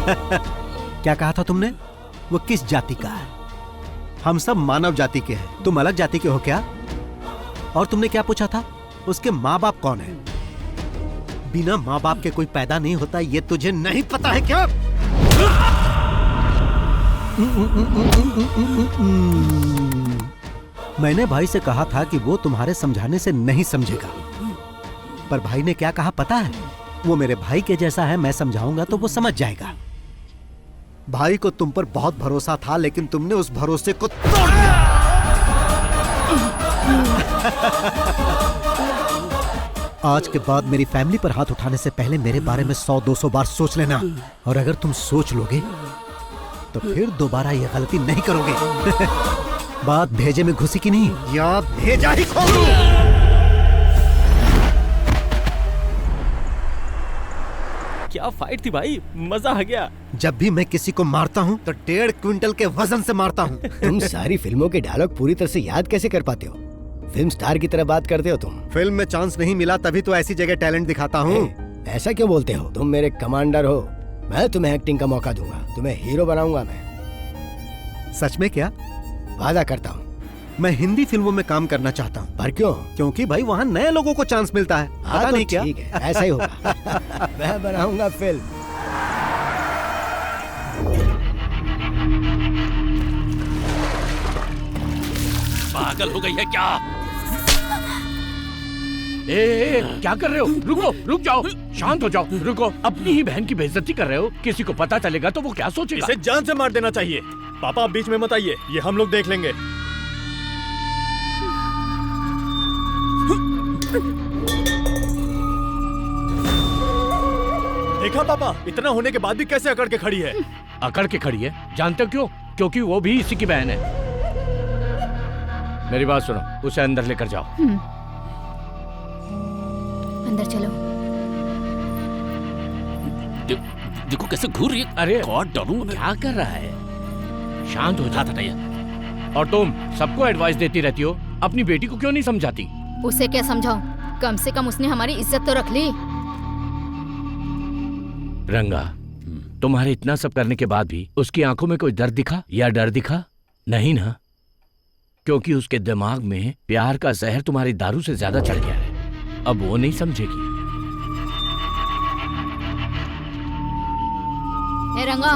क्या कहा था तुमने? वो किस जाति का है? हम सब मानव जाति के हैं। तुम अलग जाति के हो क्या? और तुमने क्या पूछा था? उसके माँ बाप कौन है? बिना माँ बाप के कोई पैदा नहीं होता, ये तुझे नहीं पता है क्या? मैंने भाई से कहा था कि वो तुम्हारे समझाने से नहीं समझेगा, पर भाई ने क्या कहा पता है? वो मेरे भाई के जैसा है, मैं समझाऊंगा तो वो समझ जाएगा। भाई को तुम पर बहुत भरोसा था, लेकिन तुमने उस भरोसे को तोड़ दिया। आज के बाद मेरी फैमिली पर हाथ उठाने से पहले मेरे बारे में 100-200 बार सोच लेना, और अगर तुम सोच लोगे तो फिर दोबारा ये गलती नहीं करोगे। बात भेजे में घुसी की नहीं, या भेजा ही खोलूं। क्या फाइट थी भाई, मजा आ गया। जब भी मैं किसी को मारता हूँ तो 1.5 क्विंटल के वजन से मारता हूँ। तुम सारी फिल्मों के डायलॉग पूरी तरह से याद कैसे कर पाते हो? फिल्म स्टार की तरह बात करते हो तुम। फिल्म में चांस नहीं मिला तभी तो ऐसी जगह टैलेंट दिखाता हूँ। ऐसा क्यों बोलते हो? तुम मेरे कमांडर हो, मैं तुम्हें एक्टिंग का मौका दूंगा, तुम्हें हीरो बनाऊंगा मैं। सच में क्या? वादा करता हूँ। मैं हिंदी फिल्मों में काम करना चाहता हूँ। पर क्यों? क्योंकि भाई वहाँ नए लोगों को चांस मिलता है। पता नहीं क्या? ठीक है, ऐसा ही होगा। मैं बनाऊंगा फिल्म। पागल हो गई है क्या? ए, क्या कर रहे हो? रुको, रुक जाओ, शांत हो जाओ, रुको। अपनी ही बहन की बेइज्जती कर रहे हो। किसी को पता चलेगा तो वो क्या सोचेगा? इसे जान से मार देना चाहिए। पापा आप बीच में मत आइए, ये हम लोग देख लेंगे। देखा पापा, इतना होने के बाद भी कैसे अकड़ के खड़ी है। अकड़ के खड़ी है? जानते हो क्यों? क्योंकि वो भी इसी की बहन है। मेरी बात सुनो, उसे अंदर लेकर जाओ। अंदर चलो। देखो कैसे घूर रही है। अरे गॉड डरूं। क्या कर रहा है? शांत हो जाता है। और तुम सबको एडवाइस देती रहती हो, अपनी बेटी को क्यों नहीं समझाती? उसे क्या समझाऊं? कम से कम उसने हमारी इज्जत तो रख ली। रंगा, तुम्हारे इतना सब करने के बाद भी उसकी आंखों में कोई दर्द दिखा या डर दिखा? नहीं ना, क्योंकि उसके दिमाग में प्यार का जहर तुम्हारी दारू से ज्यादा चढ़ गया है। अब वो नहीं समझेगी। ए रंगा,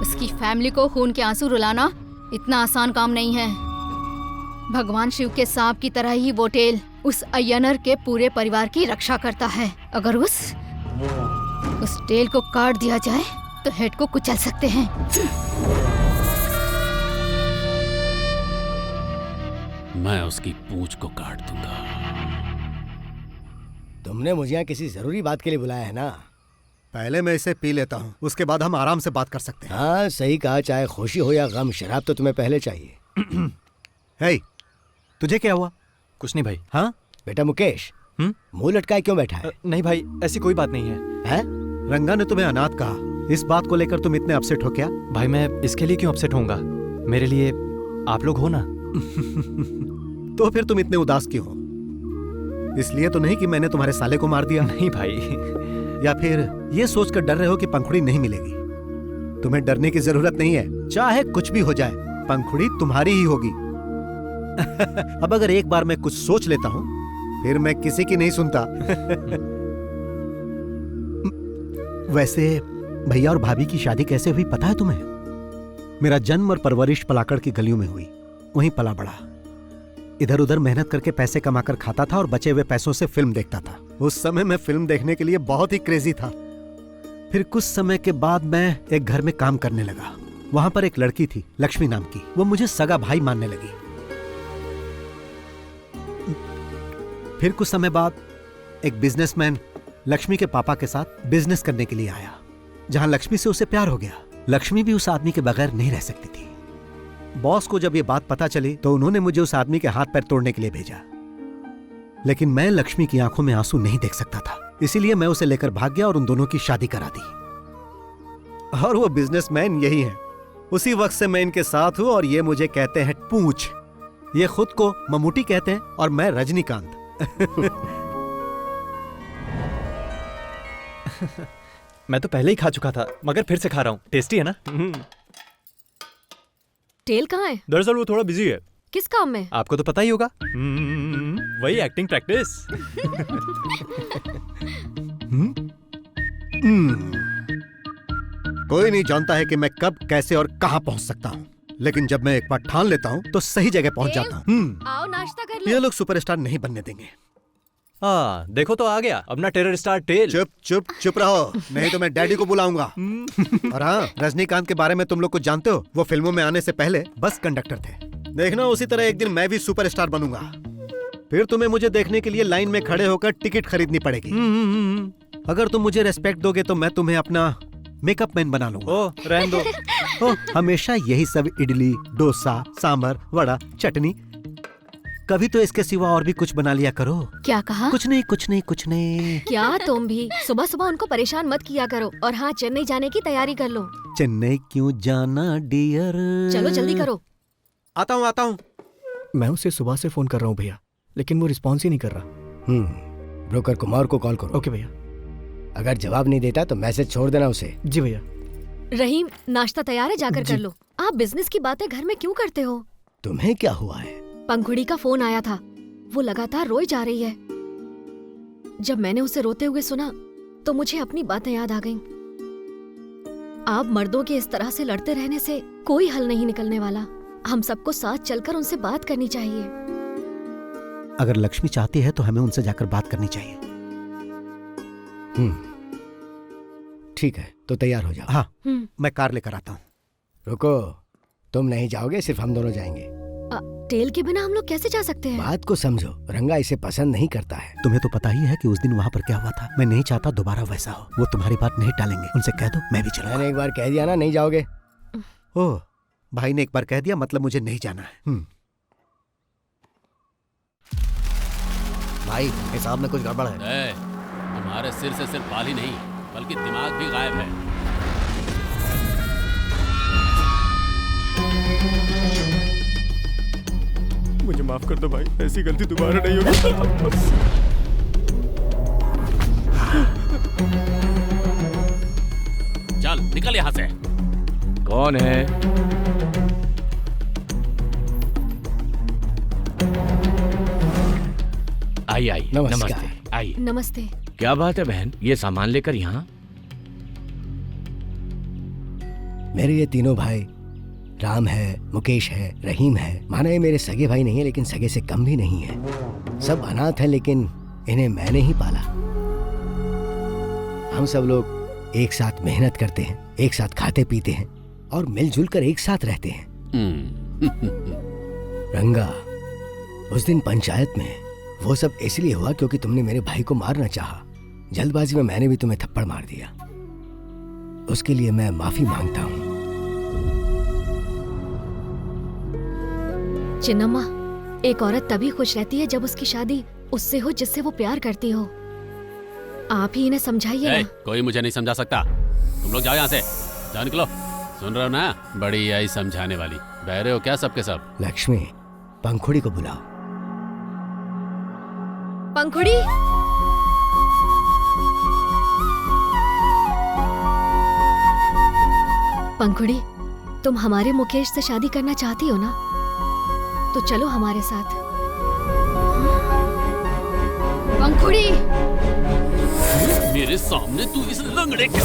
उसकी फैमिली को खून के आंसू रुलाना इतना आसान काम नहीं है। भगवान शिव के सांप की तरह ही वो टेल उस अय्यनर के पूरे परिवार की रक्षा करता है। अगर उस टेल को काट दिया जाए तो हेड को कुचल सकते हैं। मैं उसकी पूंछ को काट दूंगा। तुमने मुझे यहाँ किसी जरूरी बात के लिए बुलाया है ना? पहले मैं इसे पी लेता हूँ, उसके बाद हम आराम से बात कर सकते हैं। हाँ सही कहा, चाहे खुशी हो या गम, शराब तो तुम्हें पहले चाहिए। हे, तुझे क्या हुआ? कुछ नहीं भाई। हाँ बेटा मुकेश, मुंह लटकाए क्यों बैठा है? नहीं भाई, ऐसी कोई बात नहीं है। रंगा ने तुम्हें अनाथ कहा, इस बात को लेकर तुम इतने अपसेट हो क्या? भाई मैं इसके लिए क्यों अपसेट होऊंगा? मेरे लिए आप लोग हो ना। तो फिर तुम इतने उदास क्यों हो? इसलिए तो नहीं कि मैंने तुम्हारे साले को मार दिया? नहीं भाई। या फिर ये सोचकर डर रहे हो कि पंखुड़ी नहीं मिलेगी? तुम्हें डरने की जरूरत नहीं है, चाहे कुछ भी हो जाए, पंखुड़ी तुम्हारी ही होगी। अब अगर एक बार मैं कुछ सोच लेता हूं, फिर मैं किसी की नहीं सुनता। वैसे भैया और भाभी की शादी कैसे हुई पता है तुम्हें? मेरा जन्म और परवरिश पलाकड़ की गलियों में हुई, वहीं पला बड़ा। इधर उधर मेहनत करके पैसे कमाकर खाता था और बचे हुए पैसों से फिल्म देखता था। उस समय मैं फिल्म देखने के लिए बहुत ही क्रेजी था। फिर कुछ समय के बाद मैं एक घर में काम करने लगा। वहां पर एक लड़की थी, लक्ष्मी नाम की। वो मुझे सगा भाई मानने लगी। फिर कुछ समय बाद एक बिजनेसमैन लक्ष्मी के पापा के साथ बिजनेस करने के लिए आया, जहां लक्ष्मी से उसे प्यार हो गया। लक्ष्मी भी उस आदमी के बगैर नहीं रह सकती थी। बॉस को जब ये बात पता चली तो उन्होंने मुझे उस आदमी के हाथ पैर तोड़ने के लिए भेजा, लेकिन मैं लक्ष्मी की आंखों में आंसू नहीं देख सकता था, इसीलिए मैं उसे लेकर भाग गया और उन दोनों की शादी करा दी। और वो बिजनेसमैन यही है। उसी वक्त से मैं इनके साथ हूं और ये मुझे कहते हैं पूंछ। ये खुद को ममूटी कहते हैं और मैं रजनीकांत। मैं तो पहले ही खा चुका था, मगर फिर से खा रहा हूँ। टेस्टी है ना? टेल कहाँ है? दरअसल वो थोड़ा बिजी है। किस काम में? आपको तो पता ही होगा। वही एक्टिंग प्रैक्टिस। कोई नहीं जानता है कि मैं कब, कैसे और कहां पहुंच सकता हूं, लेकिन जब मैं एक बार ठान लेता हूं तो सही जगह पहुंच जाता हूं। आओ नाश्ता कर लो। ये लोग सुपरस्टार नहीं बनने देंगे। हाँ देखो तो आ गया अपना टेरर स्टार टेल। चुप चुप चुप रहो, नहीं तो मैं डैडी को बुलाऊंगा। और हाँ, रजनीकांत के बारे में तुम लोग कुछ जानते हो? वो फिल्मों में आने से पहले बस कंडक्टर थे। देखना उसी तरह एक दिन मैं भी सुपरस्टार बनूंगा। फिर तुम्हें मुझे देखने के लिए लाइन में खड़े होकर टिकट खरीदनी पड़ेगी। अगर तुम मुझे रेस्पेक्ट दोगे तो मैं तुम्हें अपना मेकअप मैन बना लूंगा। ओ रहने दो। ओ, हमेशा यही सब इडली, डोसा, सांभर, वड़ा, चटनी। कभी तो इसके सिवा और भी कुछ बना लिया करो। क्या कहा? कुछ नहीं कुछ नहीं कुछ नहीं। क्या तुम भी सुबह सुबह उनको परेशान मत किया करो। और हाँ, चेन्नई जाने की तैयारी कर लो। चेन्नई क्यों जाना डियर? चलो जल्दी करो। आता हूँ आता हूँ। मैं उसे सुबह से फोन कर रहा हूँ भैया, लेकिन वो रिस्पॉन्स ही नहीं कर रहा। ब्रोकर कुमार को कॉल करो। ओके भैया। अगर जवाब नहीं देता तो मैसेज छोड़ देना उसे। जी भैया। रहीम, नाश्ता तैयार है, जाकर कर लो। आप बिजनेस की बातें घर में क्यों करते हो? तुम्हें क्या हुआ है? पंखुड़ी का फोन आया था, वो लगातार रोई जा रही है। जब मैंने उसे रोते हुए सुना तो मुझे अपनी बातें याद आ गईं। आप मर्दों के इस तरह से लड़ते रहने से कोई हल नहीं निकलने वाला। हम सबको साथ चलकर उनसे बात करनी चाहिए। अगर लक्ष्मी चाहती है तो हमें उनसे जाकर बात करनी चाहिए। ठीक है, तो तैयार हो जाओ। हाँ, मैं कार लेकर आता हूँ। रुको, तुम नहीं जाओगे, सिर्फ हम दोनों जाएंगे। टेल के बिना हम लोग कैसे जा सकते हैं? बात को समझो, रंगा इसे पसंद नहीं करता है। तुम्हें तो पता ही है कि उस दिन वहाँ पर क्या हुआ था। मैं नहीं चाहता दोबारा वैसा हो। वो तुम्हारी बात नहीं टालेंगे, उनसे कह दो मैं भी चलूंगा। मैंने एक बार कह दिया ना, नहीं जाओगे। ओह, भाई ने एक बार कह दिया मतलब मुझे नहीं जाना है। भाई हिसाब में कुछ गड़बड़ है। तुम्हारे सिर से सिर्फ बाल ही नहीं बल्कि दिमाग भी गायब है। मुझे माफ कर दो भाई, ऐसी गलती दोबारा नहीं होगी। चल निकल यहाँ से। कौन है? आई आई। नमस्ते। आई। नमस्ते। क्या बात है बहन, ये सामान लेकर यहाँ? मेरे ये तीनों भाई, राम है, मुकेश है, रहीम है। माना ये मेरे सगे भाई नहीं है, लेकिन सगे से कम भी नहीं है। सब अनाथ हैं, लेकिन इन्हें मैंने ही पाला। हम सब लोग एक साथ मेहनत करते हैं, एक साथ खाते पीते हैं और मिलजुल कर एक साथ रहते हैं। रंगा, उस दिन पंचायत में वो सब इसलिए हुआ क्योंकि तुमने मेरे भाई को मारना चाहा। जल्दबाजी में मैंने भी तुम्हें थप्पड़ मार दिया। उसके लिए मैं माफी मांगता हूँ। चिन्नम्मा, एक औरत तभी खुश रहती है जब उसकी शादी उससे हो जिससे वो प्यार करती हो। आप ही इन्हें समझाइए ना। कोई मुझे नहीं समझा सकता। तुम लोग जाओ यहाँ से, जाओ निकलो। सुन रहे हो ना, बड़ी आई समझाने वाली। बहरे हो क्या सबके सब? लक्ष्मी, पंखुड़ी को बुलाओ। पंखुड़ी, पंखुड़ी, तुम हमारे मुकेश से शादी करना चाहती हो ना? तो चलो हमारे साथ। पंखुड़ी, मेरे सामने तू इस लंगड़े के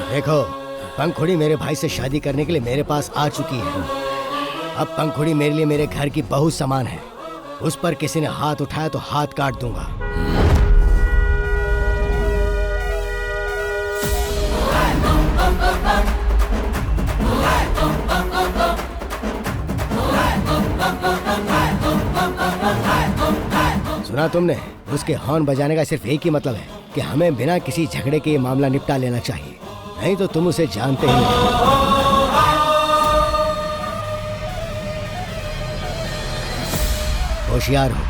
देखो, पंखुड़ी मेरे भाई से शादी करने के लिए मेरे पास आ चुकी है। अब पंखुड़ी मेरे लिए मेरे घर की बहू समान है। उस पर किसी ने हाथ उठाया तो हाथ काट दूंगा। सुना तुमने? उसके हॉर्न बजाने का सिर्फ एक ही मतलब है कि हमें बिना किसी झगड़े के ये मामला निपटा लेना चाहिए, नहीं तो तुम उसे जानते ही नहीं। होशियार हो।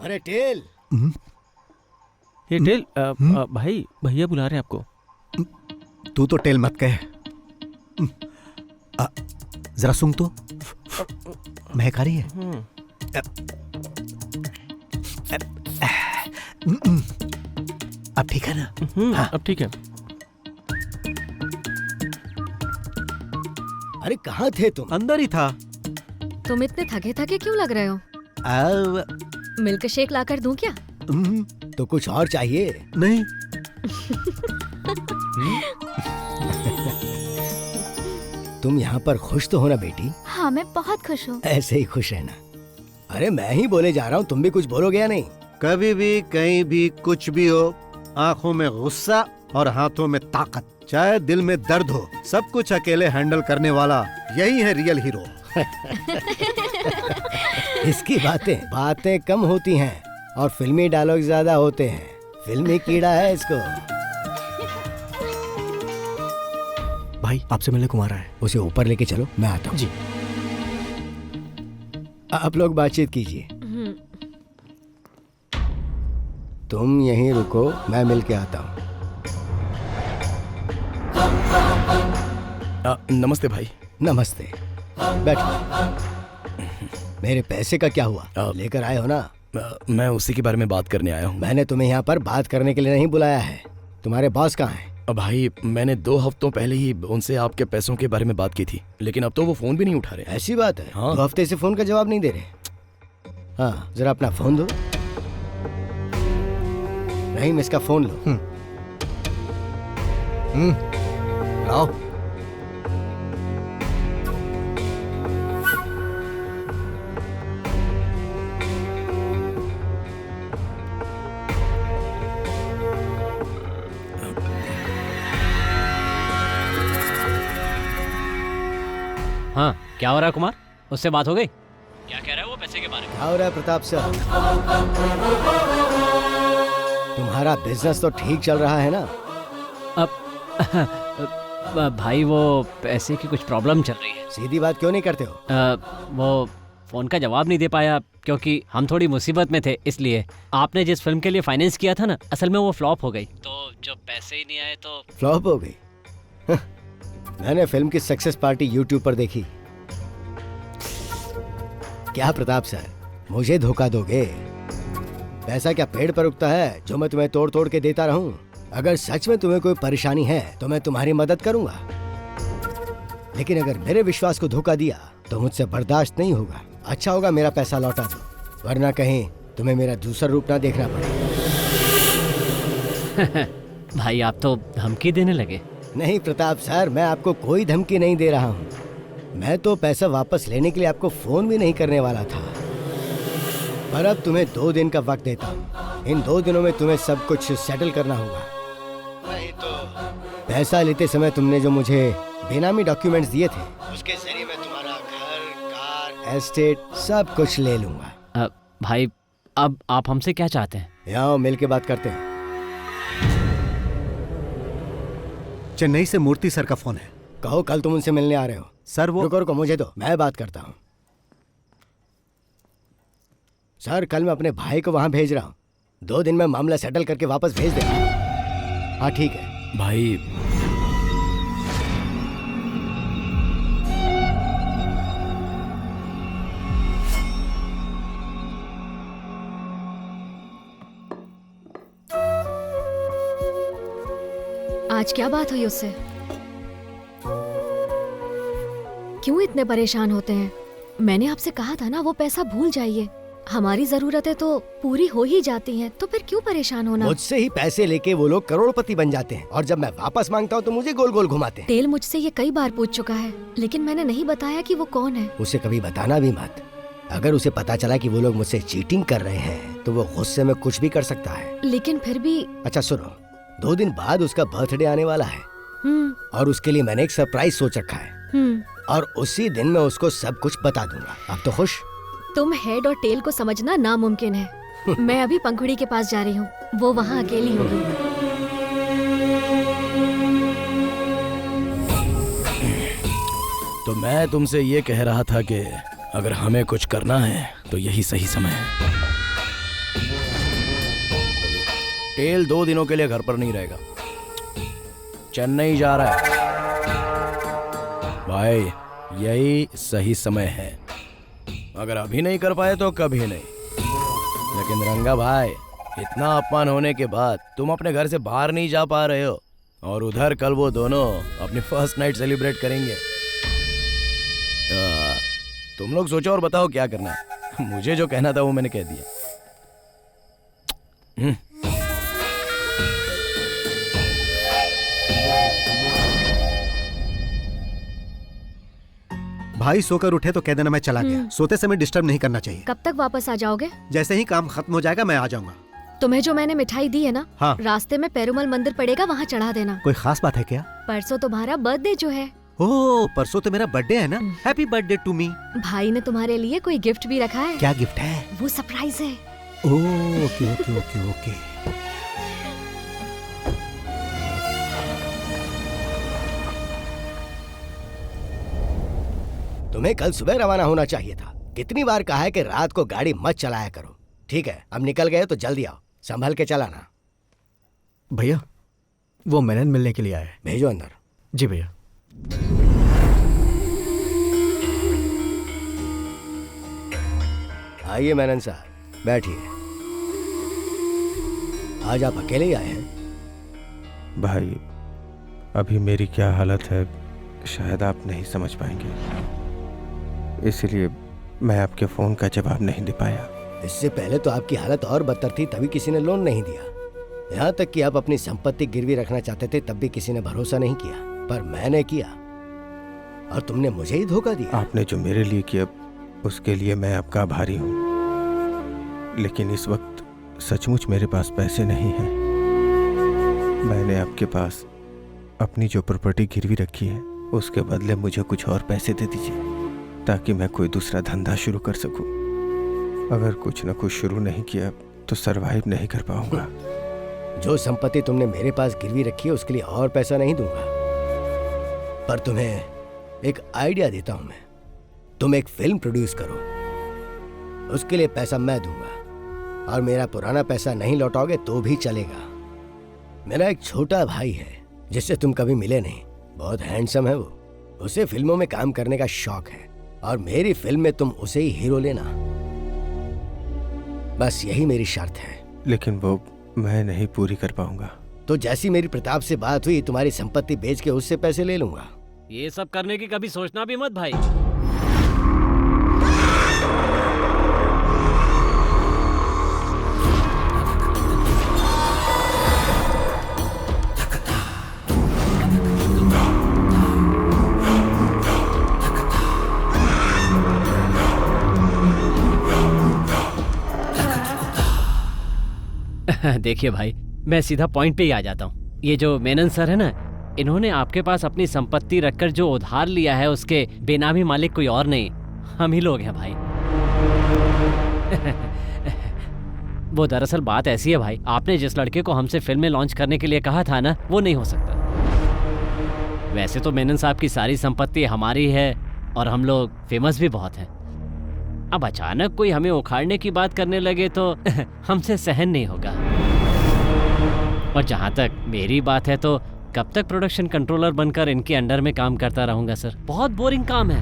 अरे टेल, ये टेल, भाई भैया बुला रहे हैं आपको। तू तो टेल मत कह। जरा सुन तो, महक आ रही है। अब ठीक है ना? हाँ, अब ठीक है। अरे कहाँ थे तुम? अंदर ही था। तुम इतने थके थके क्यों लग रहे हो? मिल्क शेक लाकर दूं क्या? तो कुछ और चाहिए? नहीं। तुम यहाँ पर खुश तो हो ना बेटी? हाँ, मैं बहुत खुश हूँ। ऐसे ही खुश रहना। अरे मैं ही बोले जा रहा हूँ, तुम भी कुछ बोलोगे या नहीं? कभी भी कहीं भी कुछ भी हो, आंखों में गुस्सा और हाथों में ताकत, चाहे दिल में दर्द हो, सब कुछ अकेले हैंडल करने वाला यही है रियल हीरो। इसकी बातें कम होती हैं और फिल्मी डायलॉग ज्यादा होते हैं। फिल्मी कीड़ा है इसको। भाई आपसे मिलने कुमार है, उसे ऊपर लेके चलो, मैं आता हूँ। जी। आप लोग बातचीत कीजिए। तुम यहीं रुको, मैं मिल के आता हूँ। नमस्ते भाई। नमस्ते, बैठो। मेरे पैसे का क्या हुआ? लेकर आए हो ना? मैं उसी के बारे में बात करने आया हूँ। मैंने तुम्हें यहाँ पर बात करने के लिए नहीं बुलाया है। तुम्हारे बॉस कहाँ हैं? भाई मैंने 2 हफ्तों पहले ही उनसे आपके पैसों के बारे में बात की थी, लेकिन अब तो वो फोन भी नहीं उठा रहे। ऐसी बात है? हाँ। 2 हफ्ते से फोन का जवाब नहीं दे रहे। हाँ, जरा अपना फोन दो। नहीं, इसका फोन लो। लाओ। हाँ, क्या हो रहा है कुमार? उससे बात हो गई? क्या कह रहा है वो पैसे के बारे में? क्या हो रहा है प्रताप सर? तुम्हारा बिजनेस तो ठीक चल रहा है ना? अब भाई वो पैसे की कुछ प्रॉब्लम चल रही है। सीधी बात क्यों नहीं करते हो? वो फोन का जवाब नहीं दे पाया क्योंकि हम थोड़ी मुसीबत में थे, इसलिए। आपने जिस फिल्म के लिए फाइनेंस किया था ना, असल में वो फ्लॉप हो गई, तो जब पैसे ही नहीं आए तो। फ्लॉप हो गई? मैंने फिल्म की सक्सेस पार्टी यूट्यूब पर देखी। क्या प्रताप सर, मुझे धोखा दोगे? पैसा क्या पेड़ पर उगता है जो मैं तुम्हें तोड़ तोड़ के देता रहूं? अगर सच में तुम्हें कोई परेशानी है तो मैं तुम्हारी मदद करूंगा, लेकिन अगर मेरे विश्वास को धोखा दिया तो मुझसे बर्दाश्त नहीं होगा। अच्छा होगा मेरा पैसा लौटा दो, वरना कहीं तुम्हें मेरा दूसरा रूप ना देखना पड़े। भाई आप तो धमकी देने लगे। नहीं प्रताप सर, मैं आपको कोई धमकी नहीं दे रहा हूँ। मैं तो पैसा वापस लेने के लिए आपको फोन भी नहीं करने वाला था, पर अब तुम्हें 2 दिन का वक्त देता हूँ। इन 2 दिनों में तुम्हें सब कुछ सेटल करना होगा, नहीं तो पैसा लेते समय तुमने जो मुझे बेनामी डॉक्यूमेंट्स दिए थे, उसके जरिए मैं तुम्हारा घर, कार, एस्टेट सब कुछ ले लूंगा। भाई अब आप हमसे क्या चाहते हैं? यहाँ मिल के बात करते हैं। चेन्नई से मूर्ति सर का फोन है। कहो कल तुम उनसे मिलने आ रहे हो। सर वो रुको मुझे दो, मैं बात करता हूँ। सर कल मैं अपने भाई को वहां भेज रहा हूँ, 2 दिन में मामला सेटल करके वापस भेज देगा। हाँ ठीक है भाई। आज क्या बात हुई उससे? क्यों इतने परेशान होते हैं? मैंने आपसे कहा था ना वो पैसा भूल जाइए। हमारी जरूरतें तो पूरी हो ही जाती हैं, तो फिर क्यों परेशान होना? मुझसे ही पैसे लेके वो लोग करोड़पति बन जाते हैं और जब मैं वापस मांगता हूँ तो मुझे गोल गोल घुमाते हैं। तेल मुझसे ये कई बार पूछ चुका है, लेकिन मैंने नहीं बताया कि वो कौन है। उसे कभी बताना भी मत। अगर उसे पता चला कि वो लोग मुझसे चीटिंग कर रहे हैं तो वो गुस्से में कुछ भी कर सकता है। लेकिन फिर भी। अच्छा सुनो, 2 दिन बाद उसका बर्थडे आने वाला है और उसके लिए मैंने एक सरप्राइज सोच रखा है और उसी दिन मैं उसको सब कुछ बता दूंगा। अब तो खुश? तुम हेड और टेल को समझना नामुमकिन है। मैं अभी पंखुड़ी के पास जा रही हूँ, वो वहाँ अकेली होगी। तो मैं तुमसे ये कह रहा था कि अगर हमें कुछ करना है तो यही सही समय है। टेल 2 दिनों के लिए घर पर नहीं रहेगा, चेन्नई जा रहा है। भाई यही सही समय है, अगर अभी नहीं कर पाए तो कभी नहीं। लेकिन रंगा भाई, इतना अपमान होने के बाद तुम अपने घर से बाहर नहीं जा पा रहे हो, और उधर कल वो दोनों अपनी फर्स्ट नाइट सेलिब्रेट करेंगे। तुम लोग सोचो और बताओ क्या करना है। मुझे जो कहना था वो मैंने कह दिया। भाई सोकर उठे तो कह देना मैं चला गया। सोते समय डिस्टर्ब नहीं करना चाहिए। कब तक वापस आ जाओगे? जैसे ही काम खत्म हो जाएगा मैं आ जाऊंगा। तुम्हें जो मैंने मिठाई दी है ना, हाँ। रास्ते में पेरुमल मंदिर पड़ेगा, वहाँ चढ़ा देना। कोई खास बात है क्या? परसों तुम्हारा बर्थडे जो है। ओह, परसों तो मेरा बर्थडे है ना। Happy birthday to me. भाई ने तुम्हारे लिए कोई गिफ्ट भी रखा है। क्या गिफ्ट है? वो सरप्राइज है। ओह, ओके ओके ओके ओके। तुम्हें कल सुबह रवाना होना चाहिए था। कितनी बार कहा है कि रात को गाड़ी मत चलाया करो। ठीक है, अब निकल गए तो जल्दी आओ, संभल के चलाना। भैया, वो मेनन मिलने के लिए आया है। भेजो अंदर। जी भैया। आइए मेनन साहब, बैठिए। आज आप अकेले ही आए हैं? भाई, अभी मेरी क्या हालत है शायद आप नहीं समझ पाएंगे, इसलिए मैं आपके फोन का जवाब नहीं दे पाया। इससे पहले तो आपकी हालत और बदतर थी, तभी किसी ने लोन नहीं दिया। यहाँ तक कि आप अपनी संपत्ति गिरवी रखना चाहते थे, तब भी किसी ने भरोसा नहीं किया, पर मैंने किया और तुमने मुझे ही धोखा दिया। आपने जो मेरे लिए किया उसके लिए मैं आपका आभारी हूँ, लेकिन इस वक्त सचमुच मेरे पास पैसे नहीं हैं। मैंने आपके पास अपनी जो प्रॉपर्टी गिरवी रखी है उसके बदले मुझे कुछ और पैसे दे दीजिए, ताकि मैं कोई दूसरा धंधा शुरू कर सकूं। अगर कुछ न कुछ शुरू नहीं किया तो सरवाइव नहीं कर पाऊंगा। जो संपत्ति तुमने मेरे पास गिरवी रखी है उसके लिए और पैसा नहीं दूंगा, पर तुम्हें एक आइडिया देता हूं मैं। तुम एक फिल्म प्रोड्यूस करो, उसके लिए पैसा मैं दूंगा, और मेरा पुराना पैसा नहीं लौटाओगे तो भी चलेगा। मेरा एक छोटा भाई है जिससे तुम कभी मिले नहीं, बहुत हैंडसम है वो। उसे फिल्मों में काम करने का शौक है, और मेरी फिल्म में तुम उसे ही हीरो लेना। बस यही मेरी शर्त है। लेकिन वो मैं नहीं पूरी कर पाऊंगा। तो जैसी मेरी प्रताप से बात हुई, तुम्हारी संपत्ति बेच के उससे पैसे ले लूंगा। ये सब करने की कभी सोचना भी मत भाई। देखिए भाई, मैं सीधा पॉइंट पे ही आ जाता हूँ। ये जो मेनन सर है ना, इन्होंने आपके पास अपनी संपत्ति रखकर जो उधार लिया है उसके बेनामी मालिक कोई और नहीं, हम ही लोग हैं भाई। वो दरअसल बात ऐसी है भाई, आपने जिस लड़के को हमसे फिल्में लॉन्च करने के लिए कहा था ना, वो नहीं हो सकता। वैसे तो मेनन साहब की सारी संपत्ति हमारी है और हम लोग फेमस भी बहुत हैं। अब अचानक कोई हमें उखाड़ने की बात करने लगे तो हमसे सहन नहीं होगा। और जहां तक मेरी बात है तो कब तक प्रोडक्शन कंट्रोलर बनकर इनके अंडर में काम करता रहूंगा सर? बहुत बोरिंग काम है।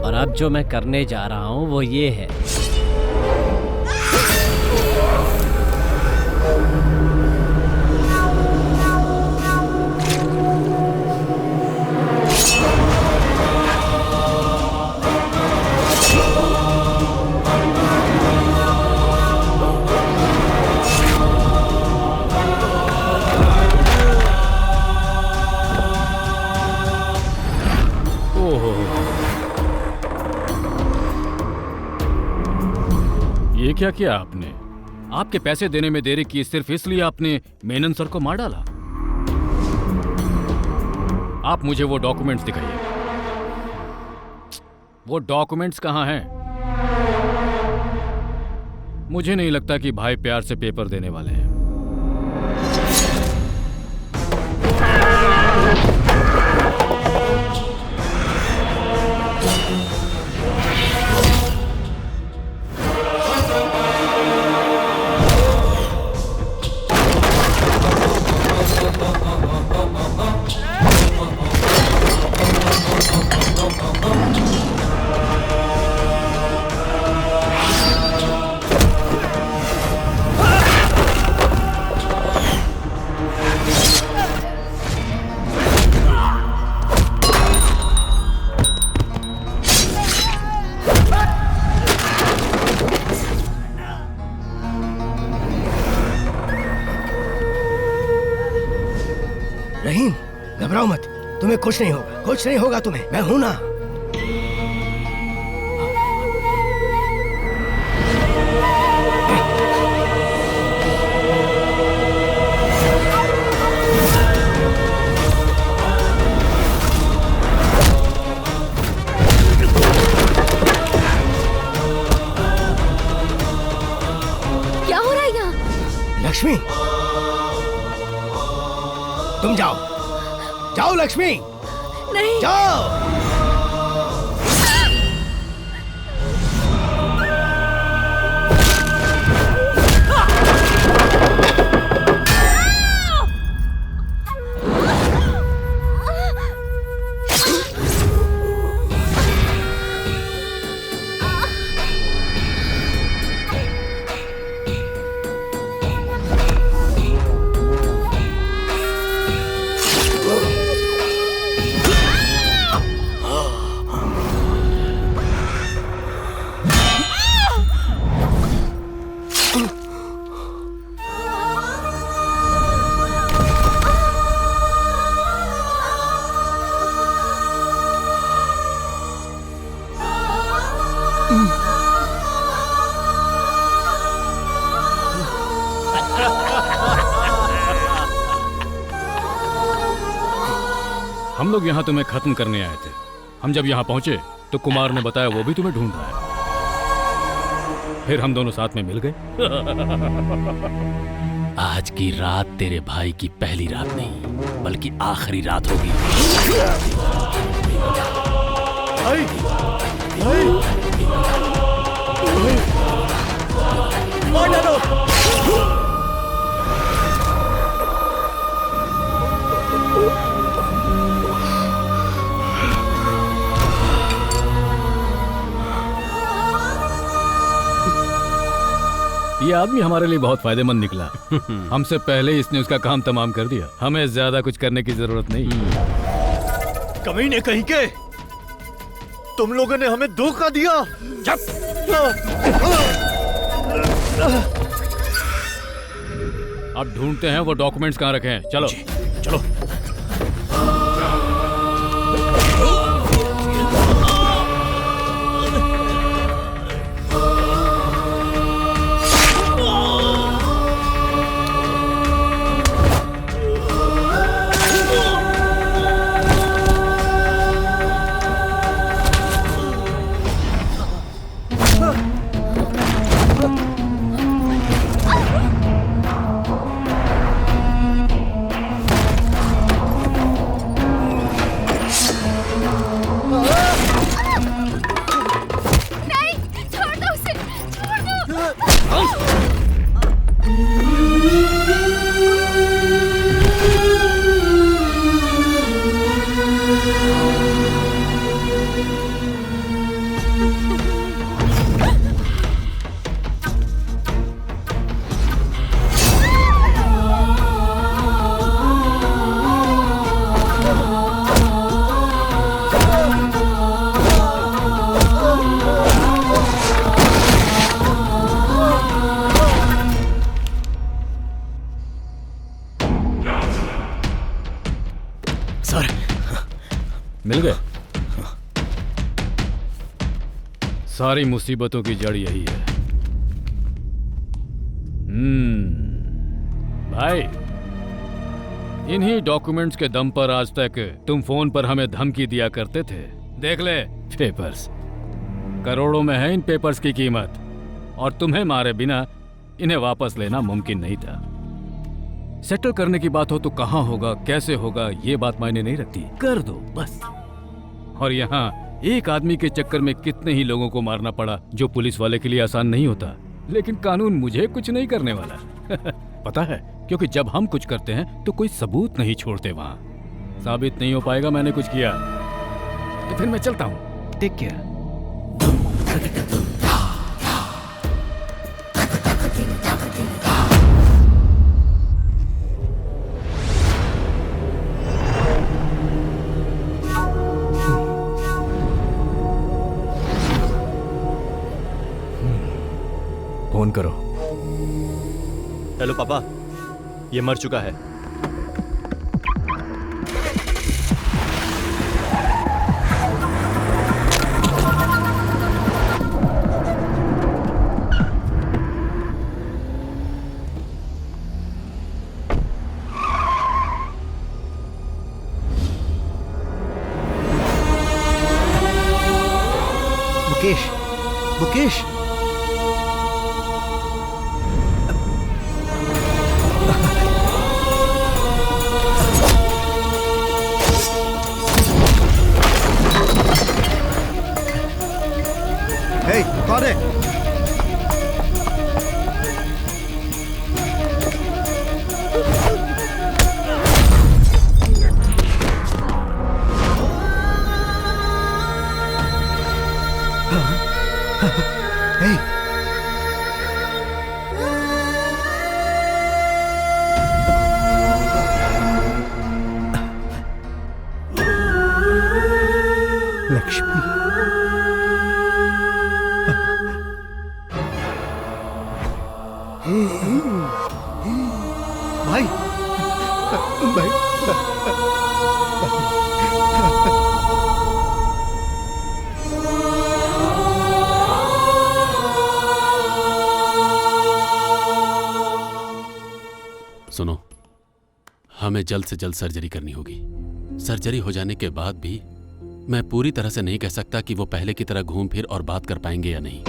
और अब जो मैं करने जा रहा हूं वो ये है, ये क्या किया आपने? आपके पैसे देने में देरी की सिर्फ इसलिए आपने मेनन सर को मार डाला? आप मुझे वो डॉक्यूमेंट्स दिखाइए। वो डॉक्यूमेंट्स कहाँ हैं? मुझे नहीं लगता कि भाई प्यार से पेपर देने वाले हैं। घबराओ मत, तुम्हें कुछ नहीं होगा, कुछ नहीं होगा तुम्हें, मैं हूं ना। क्या हो रहा है यहाँ? लक्ष्मी, तुम जाओ, जाओ लक्ष्मी, नहीं जाओ। हम लोग यहाँ तुम्हें खत्म करने आए थे। हम जब यहाँ पहुंचे तो कुमार ने बताया वो भी तुम्हें ढूंढ रहा है। फिर हम दोनों साथ में मिल गए। आज की रात तेरे भाई की पहली रात नहीं बल्कि आखिरी रात होगी। ये आदमी हमारे लिए बहुत फायदेमंद निकला। हमसे पहले इसने उसका काम तमाम कर दिया। हमें ज्यादा कुछ करने की जरूरत नहीं। कमीने कहीं के, तुम लोगों ने हमें धोखा दिया। अब ढूंढते हैं वो डॉक्यूमेंट्स कहाँ रखे हैं। चलो चलो। मिल गए। सारी मुसीबतों की जड़ यही है। भाई, इन्हीं डॉक्यूमेंट्स के दम पर आज तक तुम फोन पर हमें धमकी दिया करते थे। देख ले पेपर्स, करोड़ों में है इन पेपर्स की कीमत, और तुम्हें मारे बिना इन्हें वापस लेना मुमकिन नहीं था। सेटल करने की बात हो तो कहाँ होगा, कैसे होगा, ये बात मायने नहीं रखती, कर दो बस। और यहाँ एक आदमी के चक्कर में कितने ही लोगों को मारना पड़ा, जो पुलिस वाले के लिए आसान नहीं होता। लेकिन कानून मुझे कुछ नहीं करने वाला। पता है, क्योंकि जब हम कुछ करते हैं तो कोई सबूत नहीं छोड़ते। वहाँ साबित नहीं हो पाएगा मैंने कुछ किया, तो फिर मैं चलता हूँ। Take care. फोन करो। हेलो पापा, ये मर चुका है। मुकेश, हे, कौन है? Hey! लक्ष्मी, भाई, भाई, सुनो, हमें जल्द से जल्द सर्जरी करनी होगी। सर्जरी हो जाने के बाद भी मैं पूरी तरह से नहीं कह सकता कि वो पहले की तरह घूम फिर और बात कर पाएंगे या नहीं।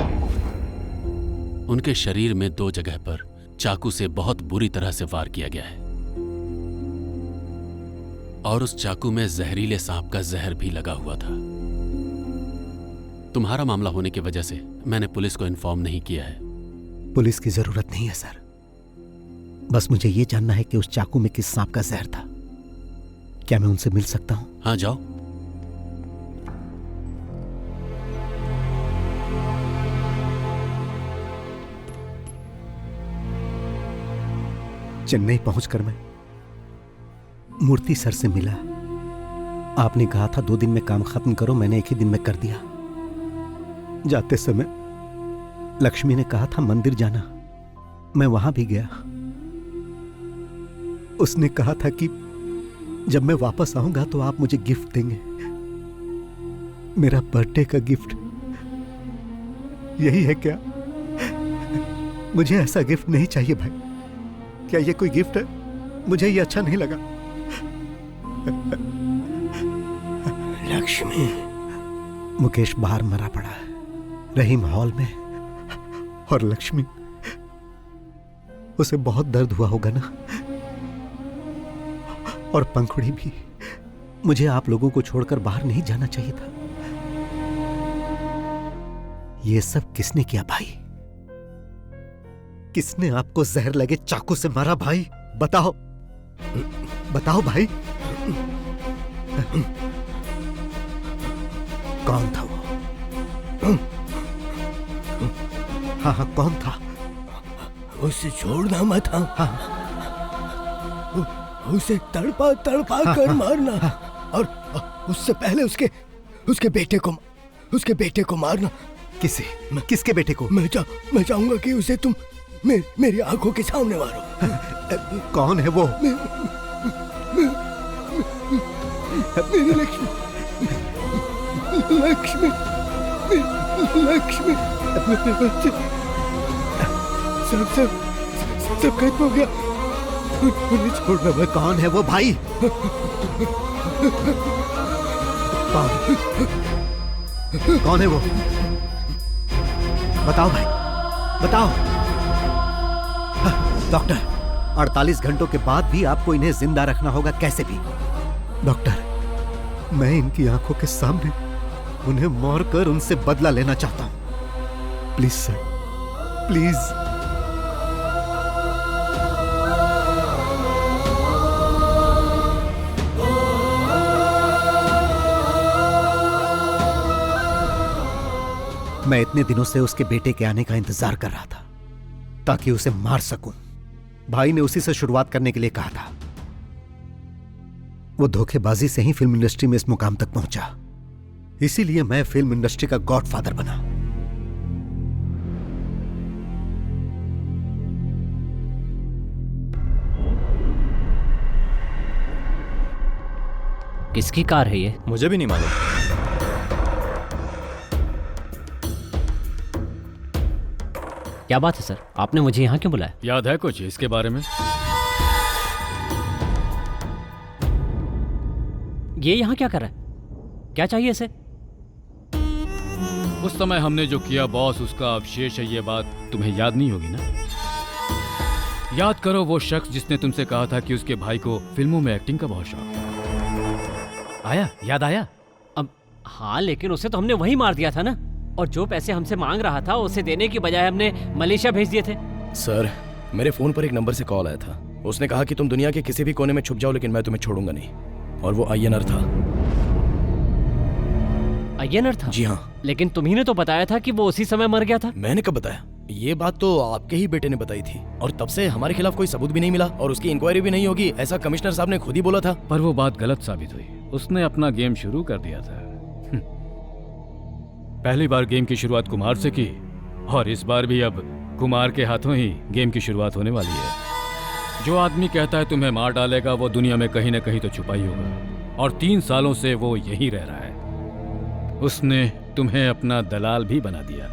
उनके शरीर में 2 जगह पर चाकू से बहुत बुरी तरह से वार किया गया है और उस चाकू में जहरीले सांप का जहर भी लगा हुआ था। तुम्हारा मामला होने की वजह से मैंने पुलिस को इन्फॉर्म नहीं किया है। पुलिस की जरूरत नहीं है सर, बस मुझे ये जानना है कि उस चाकू में किस सांप का जहर था। क्या मैं उनसे मिल सकता हूं? हाँ, जाओ। चेन्नई पहुंचकर मैं मूर्ति सर से मिला। आपने कहा था 2 दिन में काम खत्म करो, मैंने 1 ही दिन में कर दिया। जाते समय लक्ष्मी ने कहा था मंदिर जाना, मैं वहां भी गया। उसने कहा था कि जब मैं वापस आऊंगा तो आप मुझे गिफ्ट देंगे, मेरा बर्थडे का गिफ्ट। यही है क्या? मुझे ऐसा गिफ्ट नहीं चाहिए भाई। क्या ये कोई गिफ्ट है? मुझे ये अच्छा नहीं लगा। लक्ष्मी, मुकेश बाहर मरा पड़ा है, रहीम हॉल में, और लक्ष्मी, उसे बहुत दर्द हुआ होगा ना। और पंखुड़ी भी। मुझे आप लोगों को छोड़कर बाहर नहीं जाना चाहिए था। ये सब किसने किया भाई? किसने आपको जहर लगे चाकू से मारा भाई? बताओ, बताओ भाई। कौन था वो? हाँ हाँ, कौन था? उसे छोड़ना मत। हाँ, उसे तड़पा तड़पा कर मारना, और उससे पहले उसके बेटे को मारना। किसके बेटे को? मैं चाहूंगा कि उसे तुम मेरी आंखों के सामने मारो। कौन है वो? मेरी लक्ष्मी, लक्ष्मी, लक्ष्मी, मेरे बच्चे, सब खत्म हो गया। उन्हें छोड़ना मत। कौन है वो भाई? कौन है वो? बताओ भाई, बताओ। डॉक्टर, 48 घंटों के बाद भी आपको इन्हें जिंदा रखना होगा, कैसे भी। डॉक्टर, मैं इनकी आंखों के सामने उन्हें मारकर उनसे बदला लेना चाहता हूं। Please sir, please. मैं इतने दिनों से उसके बेटे के आने का इंतजार कर रहा था ताकि उसे मार सकूं। भाई ने उसी से शुरुआत करने के लिए कहा था। वो धोखेबाजी से ही फिल्म इंडस्ट्री में इस मुकाम तक पहुंचा, इसीलिए मैं फिल्म इंडस्ट्री का गॉडफादर बना। किसकी कार है ये? मुझे भी नहीं मालूम। क्या बात है सर, आपने मुझे यहाँ क्यों बुलाया? याद है कुछ इसके बारे में? ये यहाँ क्या कर रहा है? क्या चाहिए इसे? उस समय हमने जो किया बॉस, उसका अवशेष है। ये बात तुम्हें याद नहीं होगी ना? याद करो वो शख्स जिसने तुमसे कहा था कि उसके भाई को फिल्मों में एक्टिंग का बहुत शौक। आया? याद आया? अब हाँ, लेकिन उसे तो हमने वहीं मार दिया था ना। और जो पैसे हमसे मांग रहा था उसे देने की बजाय हमने मलेशिया भेज दिए थे। सर, मेरे फोन पर एक नंबर से कॉल आया था। उसने कहा कि तुम दुनिया के किसी भी कोने में छुप जाओ, लेकिन मैं तुम्हें छोड़ूंगा नहीं। और वो अय्यनर था। अय्यनर था? जी हाँ। लेकिन तुम्ही ने तो बताया था कि वो उसी समय मर गया था। मैंने कब बताया? ये बात तो आपके ही बेटे ने बताई थी, और तब से हमारे खिलाफ कोई सबूत भी नहीं मिला और उसकी इंक्वायरी भी नहीं होगी, ऐसा कमिश्नर साहब ने खुद ही बोला था। पर वो बात गलत साबित हुई। उसने अपना गेम शुरू कर दिया था। पहली बार गेम की शुरुआत कुमार से की, और इस बार भी अब कुमार के हाथों ही गेम की शुरुआत होने वाली है। जो आदमी कहता है तुम्हें मार डालेगा, वो दुनिया में कहीं न कहीं तो छुपा ही होगा, और 3 सालों से वो यहीं रह रहा है। उसने तुम्हें अपना दलाल भी बना दिया।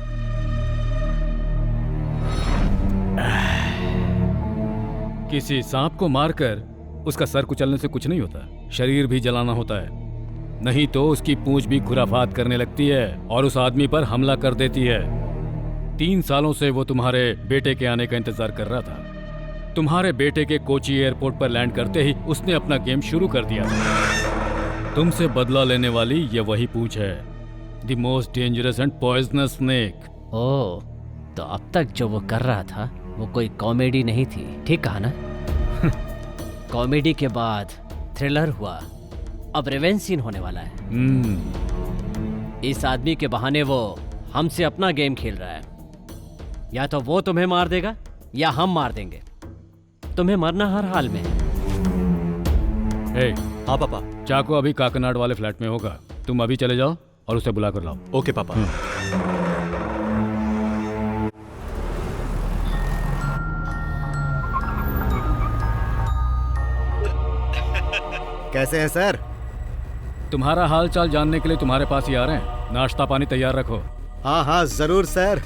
किसी सांप को मारकर उसका सर कुचलने से कुछ नहीं होता, शरीर भी जलाना होता है, नहीं तो उसकी पूंछ भी खुराफात करने लगती है और उस आदमी पर हमला कर देती है। 3 सालों से वो तुम्हारे बेटे के आने का इंतजार कर रहा था। तुम्हारे बेटे के कोची एयरपोर्ट पर लैंड करते ही उसने अपना गेम शुरू कर दिया था। तुमसे बदला लेने वाली ये वही पूंछ है, the most dangerous and poisonous snake. Oh, तो अब तक जो वो कर रहा था वो कोई कॉमेडी नहीं थी, ठीक कहा ना? कॉमेडी के बाद थ्रिलर हुआ, अब रिवेंज सीन होने वाला है। इस आदमी के बहाने वो हमसे अपना गेम खेल रहा है। या तो वो तुम्हें मार देगा या हम मार देंगे। तुम्हें मरना हर हाल में है। हाँ पापा, चाको अभी काकनाड वाले फ्लैट में होगा। तुम अभी चले जाओ और उसे बुला कर लाओ। ओके पापा। कैसे हैं सर? तुम्हारा हाल चाल जानने के लिए तुम्हारे पास ही आ रहे हैं। नाश्ता पानी तैयार रखो। हाँ हाँ जरूर सर।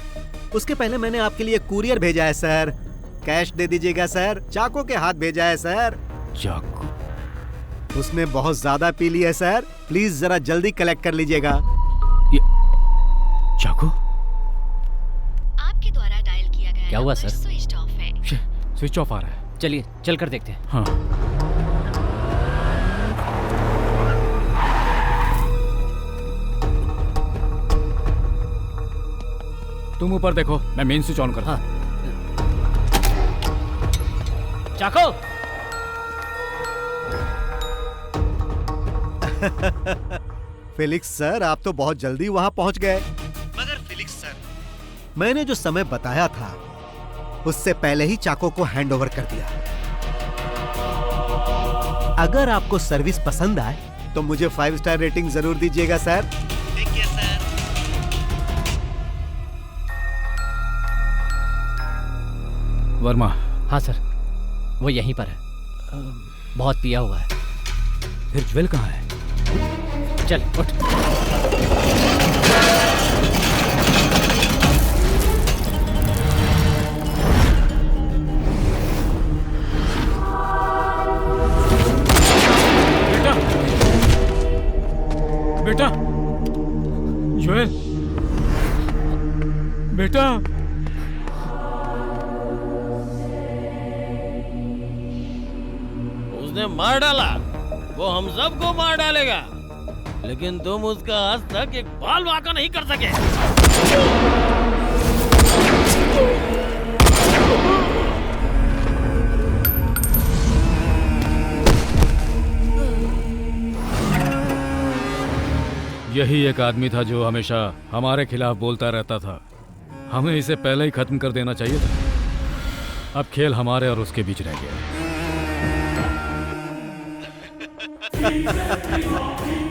उसके पहले मैंने आपके लिए कुरियर भेजा है सर, कैश दे दीजिएगा सर। चाको के हाथ भेजा है सर। चाको? उसने बहुत ज्यादा पी लिया है सर, प्लीज जरा जल्दी कलेक्ट कर लीजिएगा। चाको? आपके द्वारा डायल किया गया क्या हुआ सर? स्विच ऑफ है। स्विच ऑफ आ रहा है। चलिए चल कर देखते हैं। हाँ। तुम ऊपर देखो, मैं मेन स्विच ऑन करता हूं। चाको! फेलिक्स सर, आप तो बहुत जल्दी वहां पहुंच गए। मगर फेलिक्स सर, मैंने जो समय बताया था उससे पहले ही चाको को हैंडओवर कर दिया। अगर आपको सर्विस पसंद आए तो मुझे 5 स्टार रेटिंग जरूर दीजिएगा सर। ठीक है सर। वर्मा? हाँ सर, वो यहीं पर है। बहुत पिया हुआ है। फिर ज्वेल कहाँ है? चल उठ। बेटा, ज्वेल, बेटा। उसने मार डाला, वो हम सबको मार डालेगा, लेकिन तुम उसका आज तक एक बाल वाका नहीं कर सके। यही एक आदमी था जो हमेशा हमारे खिलाफ बोलता रहता था। हमें इसे पहले ही खत्म कर देना चाहिए था। अब खेल हमारे और उसके बीच रह गया।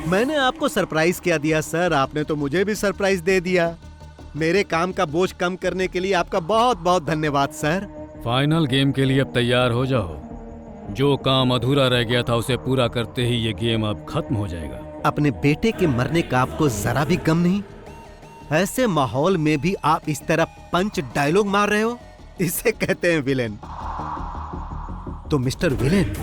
मैंने आपको सरप्राइज क्या दिया सर, आपने तो मुझे भी सरप्राइज दे दिया। मेरे काम का बोझ कम करने के लिए आपका बहुत बहुत धन्यवाद सर। फाइनल गेम के लिए अब तैयार हो जाओ। जो काम अधूरा रह गया था उसे पूरा करते ही ये गेम अब खत्म हो जाएगा। अपने बेटे के मरने का आपको जरा भी गम नहीं? ऐसे माहौल में भी आप इस तरह पंच डायलॉग मार रहे हो, इसे कहते हैं विलेन। तो मिस्टर विलेन,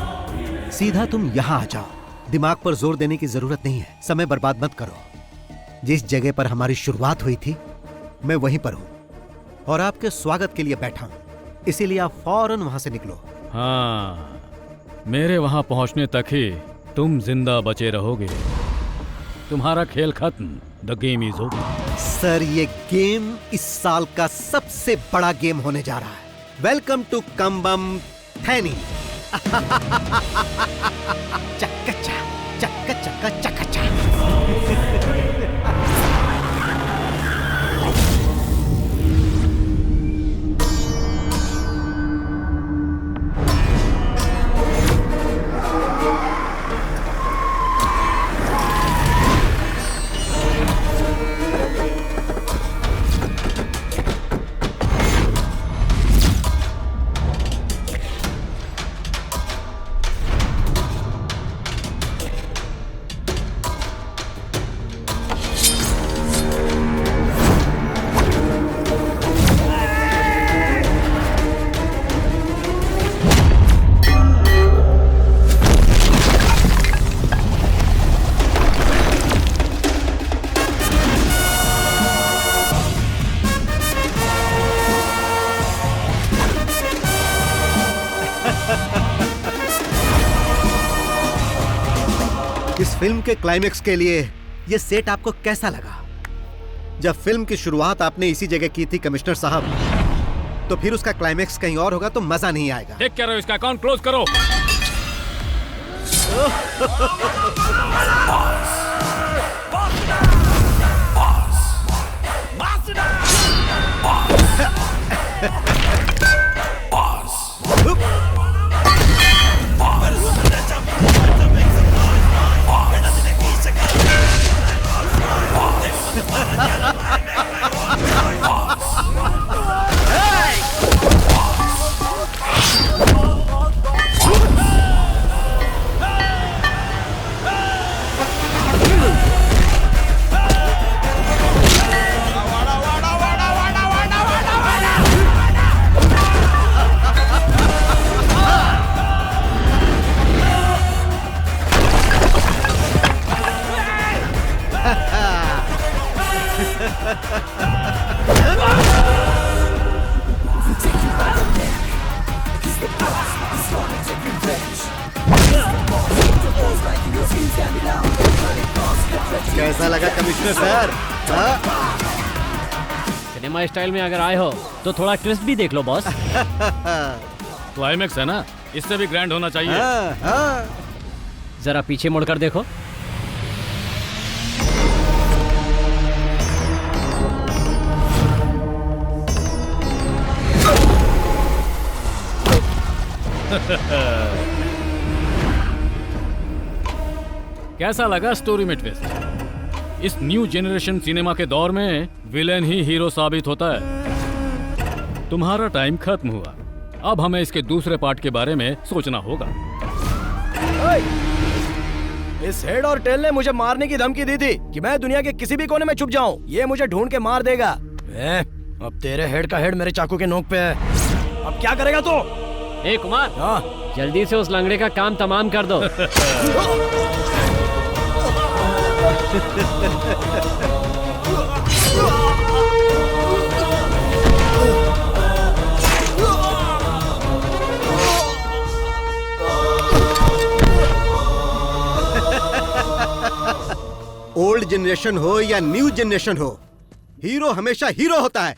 सीधा तुम यहाँ आ जाओ। दिमाग पर जोर देने की जरूरत नहीं है, समय बर्बाद मत करो। जिस जगह पर हमारी शुरुआत हुई थी मैं वहीं पर हूं और आपके स्वागत के लिए बैठा हूं, इसीलिए आप फौरन वहां से निकलो। हाँ, मेरे वहां पहुंचने तक ही तुम जिंदा बचे रहोगे। तुम्हारा खेल खत्म। The game is over. Sir, ये गेम इस साल का सबसे बड़ा गेम होने जा रहा है। Welcome to Kambam Theni. चक्का चक्का चक्का चक्का। इस फिल्म के क्लाइमेक्स के लिए ये सेट आपको कैसा लगा? जब फिल्म की शुरुआत आपने इसी जगह की थी कमिश्नर साहब, तो फिर उसका क्लाइमेक्स कहीं और होगा तो मजा नहीं आएगा। देख क्या रहे हो? इसका अकाउंट क्लोज करो। कैसा लगा कमिश्नर सर? सिनेमा स्टाइल में अगर आए हो तो थोड़ा ट्विस्ट भी देख लो बॉस। क्लाइमेक्स है ना, इससे भी ग्रैंड होना चाहिए। जरा पीछे मुड़कर देखो। कैसा लगा स्टोरी में ट्विस्ट? इस न्यू जनरेशन सिनेमा के दौर में विलेन ही हीरो साबित होता है। तुम्हारा टाइम खत्म हुआ। अब हमें इसके दूसरे पार्ट के बारे में सोचना होगा। इस हेड और टेल ने मुझे मारने की धमकी दी थी कि मैं दुनिया के किसी भी कोने में छुप जाऊं। ये मुझे ढूंढ के मार देगा। अब तेरे हेड का हेड मेरे चाकू के नोक पे है। अब क्या करेगा तू? ए कुमार, जल्दी से उस लंगड़े का काम तमाम कर दो। ओल्ड जनरेशन हो या न्यू जनरेशन हो, हीरो हमेशा हीरो होता है।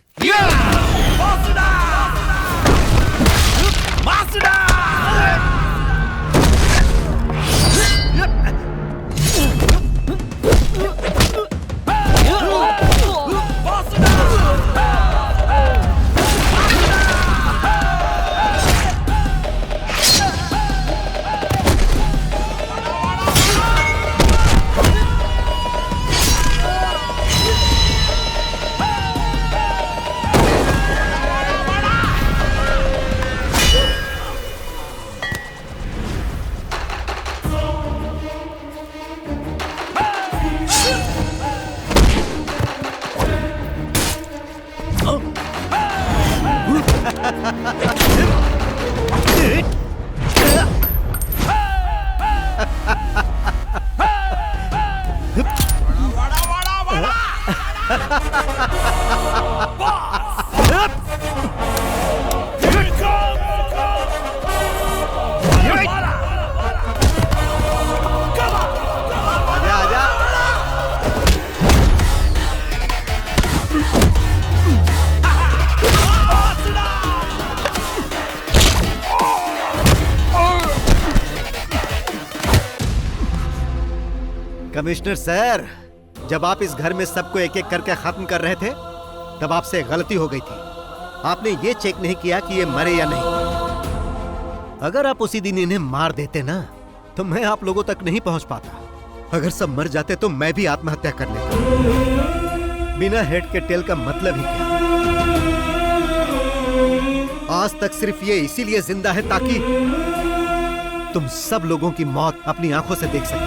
आजा आजा। कमिश्नर सर, जब आप इस घर में सबको एक एक करके खत्म कर रहे थे तब आपसे गलती हो गई थी। आपने ये चेक नहीं किया कि ये मरे या नहीं। अगर आप उसी दिन इन्हें मार देते ना तो मैं आप लोगों तक नहीं पहुंच पाता। अगर सब मर जाते तो मैं भी आत्महत्या कर लेता। बिना हेड के टेल का मतलब ही क्या? आज तक सिर्फ ये इसीलिए जिंदा है ताकि तुम सब लोगों की मौत अपनी आंखों से देख सके।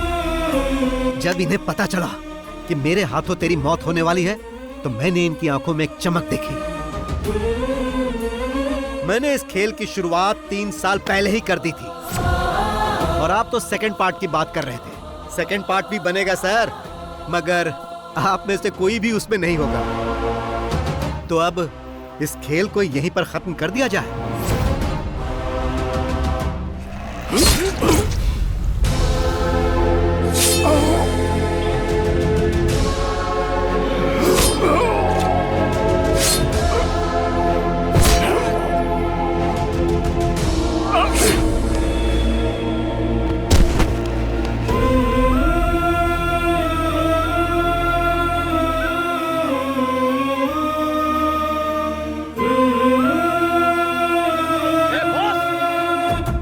जब इन्हें पता चला कि मेरे हाथों तेरी मौत होने वाली है तो मैंने इनकी आंखों में एक चमक देखी। मैंने इस खेल की शुरुआत 3 साल पहले ही कर दी थी और आप तो सेकंड पार्ट की बात कर रहे थे। सेकंड पार्ट भी बनेगा सर, मगर आप में से कोई भी उसमें नहीं होगा। तो अब इस खेल को यहीं पर खत्म कर दिया जाए।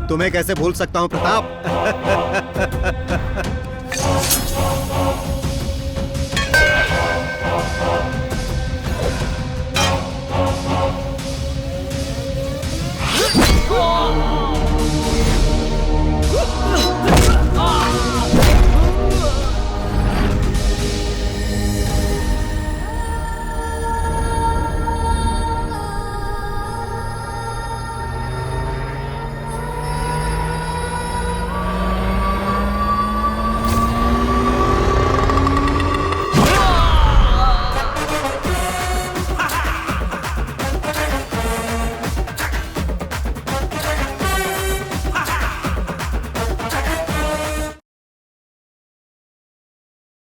तुम्हें कैसे भूल सकता हूं प्रताप?